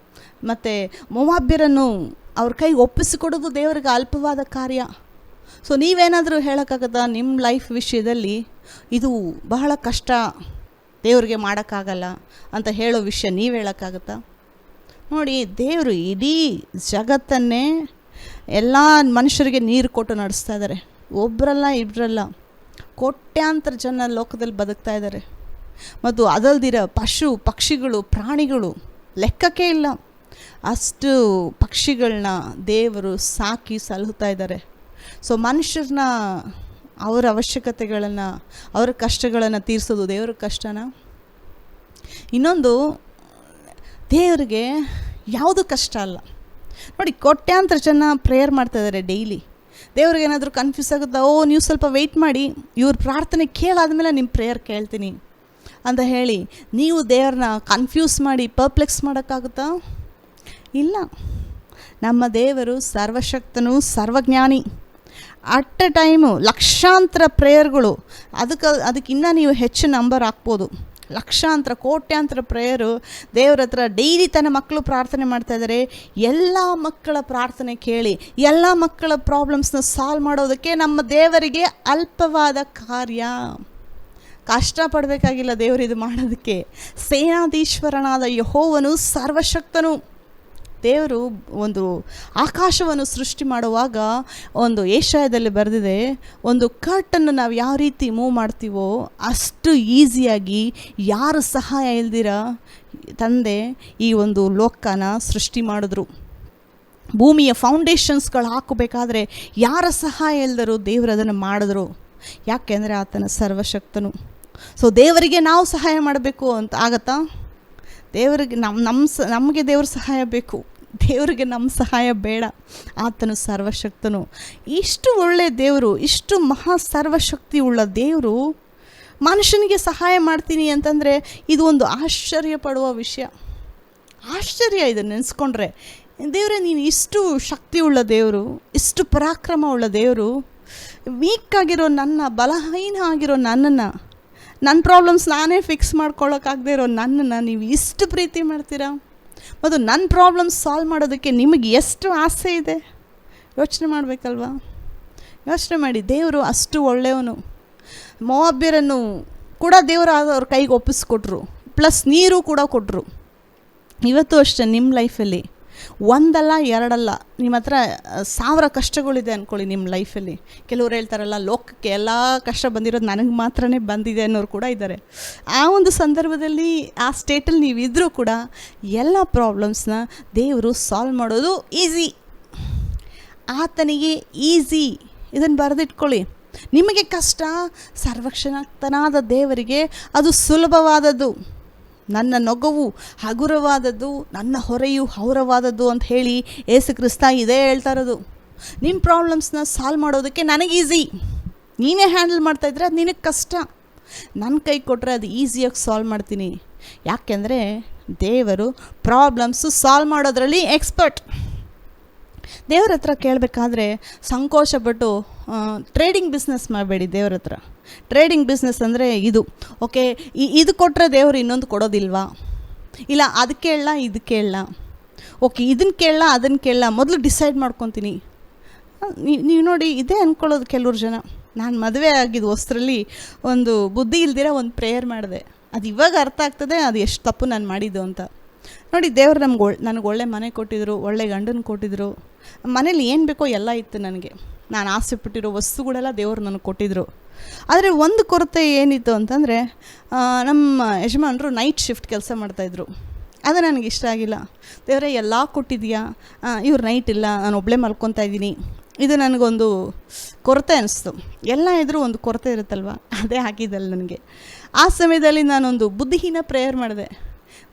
ಮತ್ತು ಮೋವಾಬ್ಯರನ್ನು ಅವ್ರ ಕೈಗೆ ಒಪ್ಪಿಸಿಕೊಡೋದು ದೇವರಿಗೆ ಅಲ್ಪವಾದ ಕಾರ್ಯ. ಸೊ ನೀವೇನಾದರೂ ಹೇಳೋಕ್ಕಾಗತ್ತಾ ನಿಮ್ಮ ಲೈಫ್ ವಿಷಯದಲ್ಲಿ ಇದು ಬಹಳ ಕಷ್ಟ, ದೇವ್ರಿಗೆ ಮಾಡೋಕ್ಕಾಗಲ್ಲ ಅಂತ ಹೇಳೋ ವಿಷಯ ನೀವು ಹೇಳೋಕ್ಕಾಗತ್ತಾ? ನೋಡಿ, ದೇವರು ಇಡೀ ಜಗತ್ತನ್ನೇ ಎಲ್ಲ ಮನುಷ್ಯರಿಗೆ ನೀರು ಕೊಟ್ಟು ನಡೆಸ್ತಾ ಇದ್ದಾರೆ. ಒಬ್ಬರಲ್ಲ ಇಬ್ಬರಲ್ಲ, ಕೋಟ್ಯಾಂತರ ಜನ ಲೋಕದಲ್ಲಿ ಬದುಕ್ತಾ ಇದ್ದಾರೆ. ಮತ್ತು ಅದಲ್ದಿರ ಪಶು ಪಕ್ಷಿಗಳು ಪ್ರಾಣಿಗಳು ಲೆಕ್ಕಕ್ಕೆ ಇಲ್ಲ, ಅಷ್ಟು ಪಕ್ಷಿಗಳನ್ನ ದೇವರು ಸಾಕಿ ಸಲಹುತ್ತಾ ಇದ್ದಾರೆ. ಸೊ ಮನುಷ್ಯರನ್ನ ಅವರ ಅವಶ್ಯಕತೆಗಳನ್ನು, ಅವರ ಕಷ್ಟಗಳನ್ನು ತೀರಿಸೋದು ದೇವ್ರ ಕಷ್ಟನಾ? ಇನ್ನೊಂದು, ದೇವರಿಗೆ ಯಾವುದು ಕಷ್ಟ ಅಲ್ಲ. ನೋಡಿ, ಕೋಟ್ಯಾಂತರ ಜನ ಪ್ರೇಯರ್ ಮಾಡ್ತಾಯಿದ್ದಾರೆ ಡೈಲಿ. ದೇವ್ರಿಗೆ ಏನಾದರೂ ಕನ್ಫ್ಯೂಸ್ ಆಗುತ್ತಾ, ನೀವು ಸ್ವಲ್ಪ ವೆಯ್ಟ್ ಮಾಡಿ, ಇವ್ರ ಪ್ರಾರ್ಥನೆ ಕೇಳಾದ್ಮೇಲೆ ನಿಮ್ಮ ಪ್ರೇಯರ್ ಕೇಳ್ತೀನಿ ಅಂತ ಹೇಳಿ ನೀವು ದೇವ್ರನ್ನ ಕನ್ಫ್ಯೂಸ್ ಮಾಡಿ ಪರ್ಪ್ಲೆಕ್ಸ್ ಮಾಡೋಕ್ಕಾಗುತ್ತಾ? ಇಲ್ಲ. ನಮ್ಮ ದೇವರು ಸರ್ವಶಕ್ತನು, ಸರ್ವಜ್ಞಾನಿ. ಅಟ್ ಎ ಟೈಮು ಲಕ್ಷಾಂತರ ಪ್ರೇಯರ್ಗಳು, ಅದಕ್ಕಿಂತ ನೀವು ಹೆಚ್ಚು ನಂಬರ್ ಹಾಕ್ಬೋದು. ಲಕ್ಷಾಂತರ ಕೋಟ್ಯಾಂತರ ಪ್ರೇಯರು ದೇವ್ರ ಹತ್ರ ಡೈಲಿ ತನ್ನ ಮಕ್ಕಳು ಪ್ರಾರ್ಥನೆ ಮಾಡ್ತಾಯಿದ್ದಾರೆ. ಎಲ್ಲ ಮಕ್ಕಳ ಪ್ರಾರ್ಥನೆ ಕೇಳಿ ಎಲ್ಲ ಮಕ್ಕಳ ಪ್ರಾಬ್ಲಮ್ಸ್ನ ಸಾಲ್ವ್ ಮಾಡೋದಕ್ಕೆ ನಮ್ಮ ದೇವರಿಗೆ ಅಲ್ಪವಾದ ಕಾರ್ಯ. ಕಷ್ಟಪಡಬೇಕಾಗಿಲ್ಲ ದೇವರು ಇದು ಮಾಡೋದಕ್ಕೆ. ಸೇನಾಧೀಶ್ವರನಾದ ಯೆಹೋವನು ಸರ್ವಶಕ್ತನು. ದೇವರು ಒಂದು ಆಕಾಶವನ್ನು ಸೃಷ್ಟಿ ಮಾಡುವಾಗ ಒಂದು ಏಷಾಯದಲ್ಲಿ ಬರೆದಿದೆ, ಒಂದು ಕರ್ಟನ್ನು ನಾವು ಯಾವ ರೀತಿ ಮೂವ್ ಮಾಡ್ತೀವೋ ಅಷ್ಟು ಈಸಿಯಾಗಿ ಯಾರ ಸಹಾಯ ಇಲ್ದಿರ ತಂದೆ ಈ ಒಂದು ಲೋಕನ ಸೃಷ್ಟಿ ಮಾಡಿದ್ರು. ಭೂಮಿಯ ಫೌಂಡೇಶನ್ಸ್ಗಳು ಹಾಕಬೇಕಾದ್ರೆ ಯಾರ ಸಹಾಯ ಇಲ್ದರು ದೇವರು ಅದನ್ನು ಮಾಡಿದ್ರು. ಯಾಕೆಂದರೆ ಆತನ ಸರ್ವಶಕ್ತನು. ಸೊ ದೇವರಿಗೆ ನಾವು ಸಹಾಯ ಮಾಡಬೇಕು ಅಂತ ಆಗತ್ತಾ? ದೇವರಿಗೆ ನಮಗೆ ದೇವ್ರ ಸಹಾಯ ಬೇಕು, ದೇವರಿಗೆ ನಮ್ಮ ಸಹಾಯ ಬೇಡ. ಆತನು ಸರ್ವಶಕ್ತನು. ಇಷ್ಟು ಒಳ್ಳೆಯ ದೇವರು, ಇಷ್ಟು ಮಹಾ ಸರ್ವಶಕ್ತಿ ಉಳ್ಳ ದೇವರು ಮನುಷ್ಯನಿಗೆ ಸಹಾಯ ಮಾಡ್ತೀನಿ ಅಂತಂದರೆ ಇದು ಒಂದು ಆಶ್ಚರ್ಯ ಪಡುವ ವಿಷಯ. ಆಶ್ಚರ್ಯ ಇದು ನೆನೆಸ್ಕೊಂಡ್ರೆ. ದೇವರೇ, ನೀನು ಇಷ್ಟು ಶಕ್ತಿ ಉಳ್ಳ ದೇವರು, ಇಷ್ಟು ಪರಾಕ್ರಮ ಉಳ್ಳ ದೇವರು, ವೀಕ್ ಆಗಿರೋ ಬಲಹೀನ ಆಗಿರೋ ನನ್ನನ್ನು, ನನ್ನ ಪ್ರಾಬ್ಲಮ್ಸ್ ನಾನೇ ಫಿಕ್ಸ್ ಮಾಡ್ಕೊಳ್ಳೋಕ್ಕಾಗದೇ ಇರೋ ನನ್ನನ್ನು ನೀವು ಇಷ್ಟು ಪ್ರೀತಿ ಮಾಡ್ತೀರಾ? ಮತ್ತು ನನ್ನ ಪ್ರಾಬ್ಲಮ್ಸ್ ಸಾಲ್ವ್ ಮಾಡೋದಕ್ಕೆ ನಿಮಗೆ ಎಷ್ಟು ಆಸೆ ಇದೆ? ಯೋಚನೆ ಮಾಡಬೇಕಲ್ವಾ? ಯೋಚನೆ ಮಾಡಿ. ದೇವರು ಅಷ್ಟು ಒಳ್ಳೆಯವನು. ಮೋವಾಬ್ಯರನ್ನು ಕೂಡ ದೇವರು ಅವ್ರ ಕೈಗೆ ಒಪ್ಪಿಸ್ಕೊಟ್ರು, ಪ್ಲಸ್ ನೀರು ಕೂಡ ಕೊಟ್ಟರು. ಇವತ್ತು ಅಷ್ಟೇ ನಿಮ್ಮ ಲೈಫಲ್ಲಿ ಒಂದಲ್ಲ ಎರಡಲ್ಲ, ನಿಮ್ಮ ಹತ್ರ 1000 ಕಷ್ಟಗಳಿದೆ ಅಂದ್ಕೊಳ್ಳಿ ನಿಮ್ಮ ಲೈಫಲ್ಲಿ. ಕೆಲವ್ರು ಹೇಳ್ತಾರಲ್ಲ, ಲೋಕಕ್ಕೆ ಎಲ್ಲ ಕಷ್ಟ ಬಂದಿರೋದು ನನಗೆ ಮಾತ್ರನೇ ಬಂದಿದೆ ಅನ್ನೋರು ಕೂಡ ಇದ್ದಾರೆ. ಆ ಒಂದು ಸಂದರ್ಭದಲ್ಲಿ ಆ ಸ್ಟೇಟಲ್ಲಿ ನೀವು ಇದ್ದರೂ ಕೂಡ ಎಲ್ಲ ಪ್ರಾಬ್ಲಮ್ಸ್ನ ದೇವರು ಸಾಲ್ವ್ ಮಾಡೋದು ಈಸಿ. ಆತನಿಗೆ ಈಸಿ. ಇದನ್ನು ಬರೆದಿಟ್ಕೊಳ್ಳಿ. ನಿಮಗೆ ಕಷ್ಟ, ಸರ್ವಕ್ಷಣಾತ್ಮನಾದ ದೇವರಿಗೆ ಅದು ಸುಲಭವಾದದ್ದು. ನನ್ನ ನೊಗವು ಹಗುರವಾದದ್ದು, ನನ್ನ ಹೊರೆಯು ಹೌರವಾದದ್ದು ಅಂತ ಹೇಳಿ ಯೇಸು ಕ್ರಿಸ್ತ ಇದೇ ಹೇಳ್ತಾ ಇರೋದು. ನಿಮ್ಮ ಪ್ರಾಬ್ಲಮ್ಸ್ನ ಸಾಲ್ವ್ ಮಾಡೋದಕ್ಕೆ ನನಗೆ ಈಸಿ. ನೀನೇ ಹ್ಯಾಂಡಲ್ ಮಾಡ್ತಾಯಿದ್ರೆ ಅದು ನಿನಗೆ ಕಷ್ಟ. ನನ್ನ ಕೈ ಕೊಟ್ಟರೆ ಅದು ಈಸಿಯಾಗಿ ಸಾಲ್ವ್ ಮಾಡ್ತೀನಿ. ಯಾಕೆಂದರೆ ದೇವರು ಪ್ರಾಬ್ಲಮ್ಸು ಸಾಲ್ವ್ ಮಾಡೋದ್ರಲ್ಲಿ ಎಕ್ಸ್ಪರ್ಟ್. ದೇವ್ರ ಹತ್ರ ಕೇಳಬೇಕಾದ್ರೆ ಸಂಕೋಚಪಟ್ಟು ಟ್ರೇಡಿಂಗ್ ಬಿಸ್ನೆಸ್ ಮಾಡಬೇಡಿ. ದೇವ್ರ ಹತ್ರ ಟ್ರೇಡಿಂಗ್ ಬಿಸ್ನೆಸ್ ಅಂದರೆ ಇದು, ಓಕೆ ಇದು ಕೊಟ್ಟರೆ ದೇವರು ಇನ್ನೊಂದು ಕೊಡೋದಿಲ್ವಾ? ಇಲ್ಲ ಅದು ಕೇಳಲ್ಲ, ಇದು ಕೇಳಲ್ಲ, ಓಕೆ ಇದನ್ನು ಕೇಳಲ್ಲ, ಅದನ್ನು ಕೇಳಲ್ಲ, ಮೊದಲು ಡಿಸೈಡ್ ಮಾಡ್ಕೊತೀನಿ. ನೀವು ನೋಡಿ, ಇದೇ ಅಂದ್ಕೊಳ್ಳೋದು ಕೆಲವ್ರು ಜನ. ನಾನು ಮದುವೆ ಆಗಿದ್ದು ಹೊಸರಲ್ಲಿ ಒಂದು ಬುದ್ಧಿ ಇಲ್ದಿರ ಒಂದು ಪ್ರೇಯರ್ ಮಾಡಿದೆ. ಅದು ಇವಾಗ ಅರ್ಥ ಆಗ್ತದೆ ಅದು ಎಷ್ಟು ತಪ್ಪು ನಾನು ಮಾಡಿದ್ದು ಅಂತ. ನೋಡಿ, ದೇವರು ನನಗೆ ಒಳ್ಳೆ ಮನೆ ಕೊಟ್ಟಿದ್ರು, ಒಳ್ಳೆ ಗಂಡನ ಕೊಟ್ಟಿದ್ರು, ಮನೇಲಿ ಏನು ಬೇಕೋ ಎಲ್ಲ ಇತ್ತು. ನಾನು ಆಸೆ ಪಟ್ಟಿರೋ ವಸ್ತುಗಳೆಲ್ಲ ದೇವರು ನನಗೆ ಕೊಟ್ಟಿದ್ರು. ಆದರೆ ಒಂದು ಕೊರತೆ ಏನಿತ್ತು ಅಂತಂದರೆ, ನಮ್ಮ ಯಜಮಾನರು ನೈಟ್ ಶಿಫ್ಟ್ ಕೆಲಸ ಮಾಡ್ತಾಯಿದ್ರು. ಅದು ನನಗೆ ಇಷ್ಟ ಆಗಿಲ್ಲ. ದೇವರೇ, ಎಲ್ಲ ಕೊಟ್ಟಿದೆಯಾ, ಇವ್ರು ನೈಟ್ ಇಲ್ಲ, ನಾನು ಒಬ್ಬಳೇ ಮಲ್ಕೊತಾ ಇದ್ದೀನಿ. ಇದು ನನಗೊಂದು ಕೊರತೆ ಅನಿಸ್ತು. ಎಲ್ಲ ಇದ್ರೂ ಒಂದು ಕೊರತೆ ಇರುತ್ತಲ್ವ, ಅದೇ ಹಾಕಿದ್ದಲ್ಲ ನನಗೆ. ಆ ಸಮಯದಲ್ಲಿ ನಾನೊಂದು ಬುದ್ಧಿಹೀನ ಪ್ರೇಯರ್ ಮಾಡಿದೆ.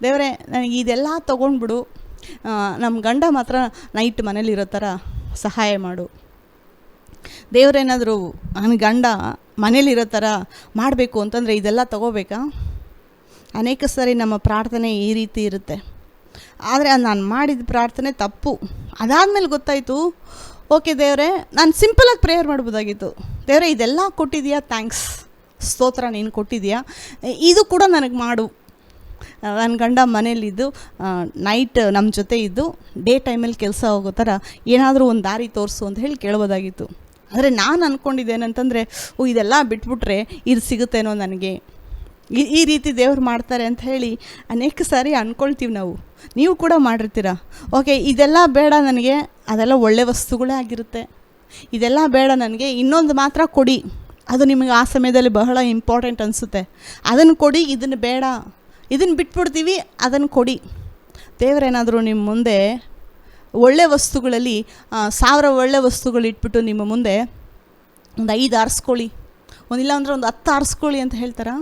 ದೇವರೇ, ನನಗೆ ಇದೆಲ್ಲ ತೊಗೊಂಡ್ಬಿಡು, ನಮ್ಮ ಗಂಡ ಮಾತ್ರ ನೈಟ್ ಮನೇಲಿರೋ ಥರ ಸಹಾಯ ಮಾಡು. ದೇವರೇನಾದರೂ ನನ್ನ ಗಂಡ ಮನೇಲಿರೋ ಥರ ಮಾಡಬೇಕು ಅಂತಂದರೆ ಇದೆಲ್ಲ ತೊಗೋಬೇಕಾ? ಅನೇಕ ಸಾರಿ ನಮ್ಮ ಪ್ರಾರ್ಥನೆ ಈ ರೀತಿ ಇರುತ್ತೆ. ಆದರೆ ನಾನು ಮಾಡಿದ ಪ್ರಾರ್ಥನೆ ತಪ್ಪು. ಅದಾದಮೇಲೆ ಗೊತ್ತಾಯಿತು, ಓಕೆ ದೇವರೇ, ನಾನು ಸಿಂಪಲಾಗಿ ಪ್ರೇಯರ್ ಮಾಡ್ಬೋದಾಗಿತ್ತು. ದೇವರೇ, ಇದೆಲ್ಲ ಕೊಟ್ಟಿದೆಯಾ, ಥ್ಯಾಂಕ್ಸ್, ಸ್ತೋತ್ರ, ನೀನು ಕೊಟ್ಟಿದೆಯಾ, ಇದು ಕೂಡ ನನಗೆ ಮಾಡು. ನನ್ನ ಗಂಡ ಮನೇಲಿದ್ದು ನೈಟ್ ನಮ್ಮ ಜೊತೆ ಇದ್ದು ಡೇ ಟೈಮಲ್ಲಿ ಕೆಲಸ ಹೋಗೋ ಥರ ಏನಾದರೂ ಒಂದು ದಾರಿ ತೋರಿಸು ಅಂತ ಹೇಳಿ ಕೇಳ್ಬೋದಾಗಿತ್ತು. ಆದರೆ ನಾನು ಅಂದ್ಕೊಂಡಿದ್ದೇನಂತಂದರೆ, ಇದೆಲ್ಲ ಬಿಟ್ಬಿಟ್ರೆ ಇದು ಸಿಗುತ್ತೇನೋ ನನಗೆ, ಈ ರೀತಿ ದೇವ್ರು ಮಾಡ್ತಾರೆ ಅಂತ ಹೇಳಿ ಅನೇಕ ಸಾರಿ ಅಂದ್ಕೊಳ್ತೀವಿ ನಾವು. ನೀವು ಕೂಡ ಮಾಡಿರ್ತೀರ. ಓಕೆ, ಇದೆಲ್ಲ ಬೇಡ ನನಗೆ, ಅದೆಲ್ಲ ಒಳ್ಳೆ ವಸ್ತುಗಳೇ ಆಗಿರುತ್ತೆ. ಇದೆಲ್ಲ ಬೇಡ ನನಗೆ, ಇನ್ನೊಂದು ಮಾತ್ರ ಕೊಡಿ, ಅದು ನಿಮಗೆ ಆ ಸಮಯದಲ್ಲಿ ಬಹಳ ಇಂಪಾರ್ಟೆಂಟ್ ಅನಿಸುತ್ತೆ, ಅದನ್ನು ಕೊಡಿ. ಇದನ್ನು ಬೇಡ, ಇದನ್ನು ಬಿಟ್ಬಿಡ್ತೀವಿ, ಅದನ್ನು ಕೊಡಿ. ದೇವರೇನಾದರೂ ನಿಮ್ಮ ಮುಂದೆ ಒಳ್ಳೆ ವಸ್ತುಗಳಲ್ಲಿ 1000 ಒಳ್ಳೆ ವಸ್ತುಗಳು ಇಟ್ಬಿಟ್ಟು ನಿಮ್ಮ ಮುಂದೆ ಒಂದು 5 ಆರಿಸ್ಕೊಳ್ಳಿ, ಒಂದಿಲ್ಲ ಅಂದರೆ ಒಂದು 10 ಆರಿಸ್ಕೊಳ್ಳಿ ಅಂತ ಹೇಳ್ತಾರಾ?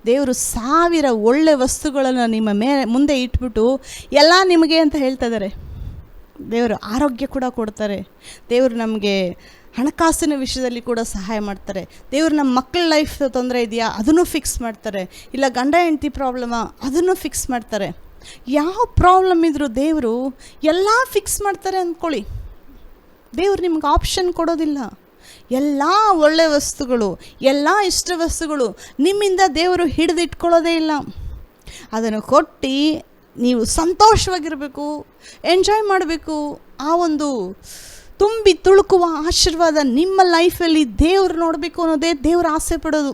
ದೇವರು 1000 ಒಳ್ಳೆ ವಸ್ತುಗಳನ್ನು ನಿಮ್ಮ ಮುಂದೆ ಇಟ್ಬಿಟ್ಟು ಎಲ್ಲ ನಿಮಗೆ ಅಂತ ಹೇಳ್ತಾ ಇದ್ದಾರೆ. ದೇವರು ಆರೋಗ್ಯ ಕೂಡ ಕೊಡ್ತಾರೆ. ದೇವರು ನಮಗೆ ಹಣಕಾಸಿನ ವಿಷಯದಲ್ಲಿ ಕೂಡ ಸಹಾಯ ಮಾಡ್ತಾರೆ. ದೇವರು ನಮ್ಮ ಮಕ್ಕಳ ಲೈಫ್ ತೊಂದರೆ ಇದೆಯಾ, ಅದನ್ನು ಫಿಕ್ಸ್ ಮಾಡ್ತಾರೆ. ಇಲ್ಲ ಗಂಡ ಹೆಂಡತಿ ಪ್ರಾಬ್ಲಮಾ, ಅದನ್ನು ಫಿಕ್ಸ್ ಮಾಡ್ತಾರೆ. ಯಾವ ಪ್ರಾಬ್ಲಮ್ ಇದ್ದರೂ ದೇವರು ಎಲ್ಲ ಫಿಕ್ಸ್ ಮಾಡ್ತಾರೆ ಅಂದ್ಕೊಳ್ಳಿ. ದೇವರು ನಿಮ್ಗೆ ಆಪ್ಷನ್ ಕೊಡೋದಿಲ್ಲ. ಎಲ್ಲ ಒಳ್ಳೆ ವಸ್ತುಗಳು, ಎಲ್ಲ ಇಷ್ಟ ವಸ್ತುಗಳು ನಿಮ್ಮಿಂದ ದೇವರು ಹಿಡಿದಿಟ್ಕೊಳ್ಳೋದೇ ಇಲ್ಲ. ಅದನ್ನು ಕೊಟ್ಟು ನೀವು ಸಂತೋಷವಾಗಿರಬೇಕು, ಎಂಜಾಯ್ ಮಾಡಬೇಕು. ಆ ಒಂದು ತುಂಬಿ ತುಳುಕುವ ಆಶೀರ್ವಾದ ನಿಮ್ಮ ಲೈಫಲ್ಲಿ ದೇವರು ನೋಡಬೇಕು ಅನ್ನೋದೇ ದೇವರು ಆಸೆ ಪಡೋದು.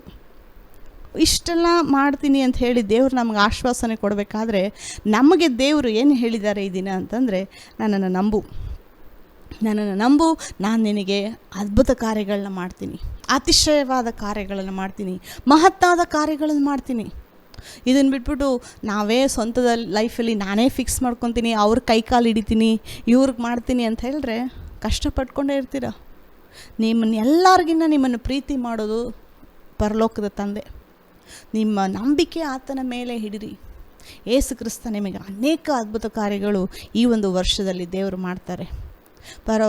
ಇಷ್ಟೆಲ್ಲ ಮಾಡ್ತೀನಿ ಅಂತ ಹೇಳಿ ದೇವರು ನಮಗೆ ಆಶ್ವಾಸನೆ ಕೊಡಬೇಕಾದ್ರೆ ನಮಗೆ ದೇವರು ಏನು ಹೇಳಿದ್ದಾರೆ ಈ ದಿನ ಅಂತಂದರೆ, ನನ್ನನ್ನು ನಂಬು, ನಾನು ನಿನಗೆ ಅದ್ಭುತ ಕಾರ್ಯಗಳನ್ನ ಮಾಡ್ತೀನಿ, ಅತಿಶಯವಾದ ಕಾರ್ಯಗಳನ್ನು ಮಾಡ್ತೀನಿ, ಮಹತ್ತಾದ ಕಾರ್ಯಗಳನ್ನು ಮಾಡ್ತೀನಿ. ಇದನ್ನು ಬಿಟ್ಬಿಟ್ಟು ನಾವೇ ಸ್ವಂತದ ಲೈಫಲ್ಲಿ ನಾನೇ ಫಿಕ್ಸ್ ಮಾಡ್ಕೊತೀನಿ, ಅವ್ರ ಕೈಕಾಲು ಹಿಡಿತೀನಿ, ಇವ್ರಿಗೆ ಮಾಡ್ತೀನಿ ಅಂತ ಹೇಳಿದ್ರೆ ಕಷ್ಟಪಟ್ಕೊಂಡೇ ಇರ್ತೀರ. ಎಲ್ಲರಿಗಿನ್ನ ನಿಮ್ಮನ್ನು ಪ್ರೀತಿ ಮಾಡೋದು ಪರಲೋಕದ ತಂದೆ. ನಿಮ್ಮ ನಂಬಿಕೆ ಆತನ ಮೇಲೆ ಹಿಡಿರಿ. ಯೇಸು ಕ್ರಿಸ್ತ ನಿಮಗೆ ಅನೇಕ ಅದ್ಭುತ ಕಾರ್ಯಗಳು ಈ ಒಂದು ವರ್ಷದಲ್ಲಿ ದೇವರು ಮಾಡ್ತಾರೆ.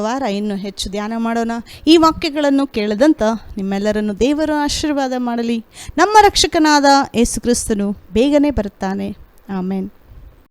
ವಾರ ಇನ್ನೂ ಹೆಚ್ಚು ಧ್ಯಾನ ಮಾಡೋಣ. ಈ ವಾಕ್ಯಗಳನ್ನು ಕೇಳದಂತ ನಿಮ್ಮೆಲ್ಲರನ್ನು ದೇವರು ಆಶೀರ್ವಾದ ಮಾಡಲಿ. ನಮ್ಮ ರಕ್ಷಕನಾದ ಯೇಸು ಕ್ರಿಸ್ತನು ಬೇಗನೆ ಬರುತ್ತಾನೆ. ಆಮೇನ್.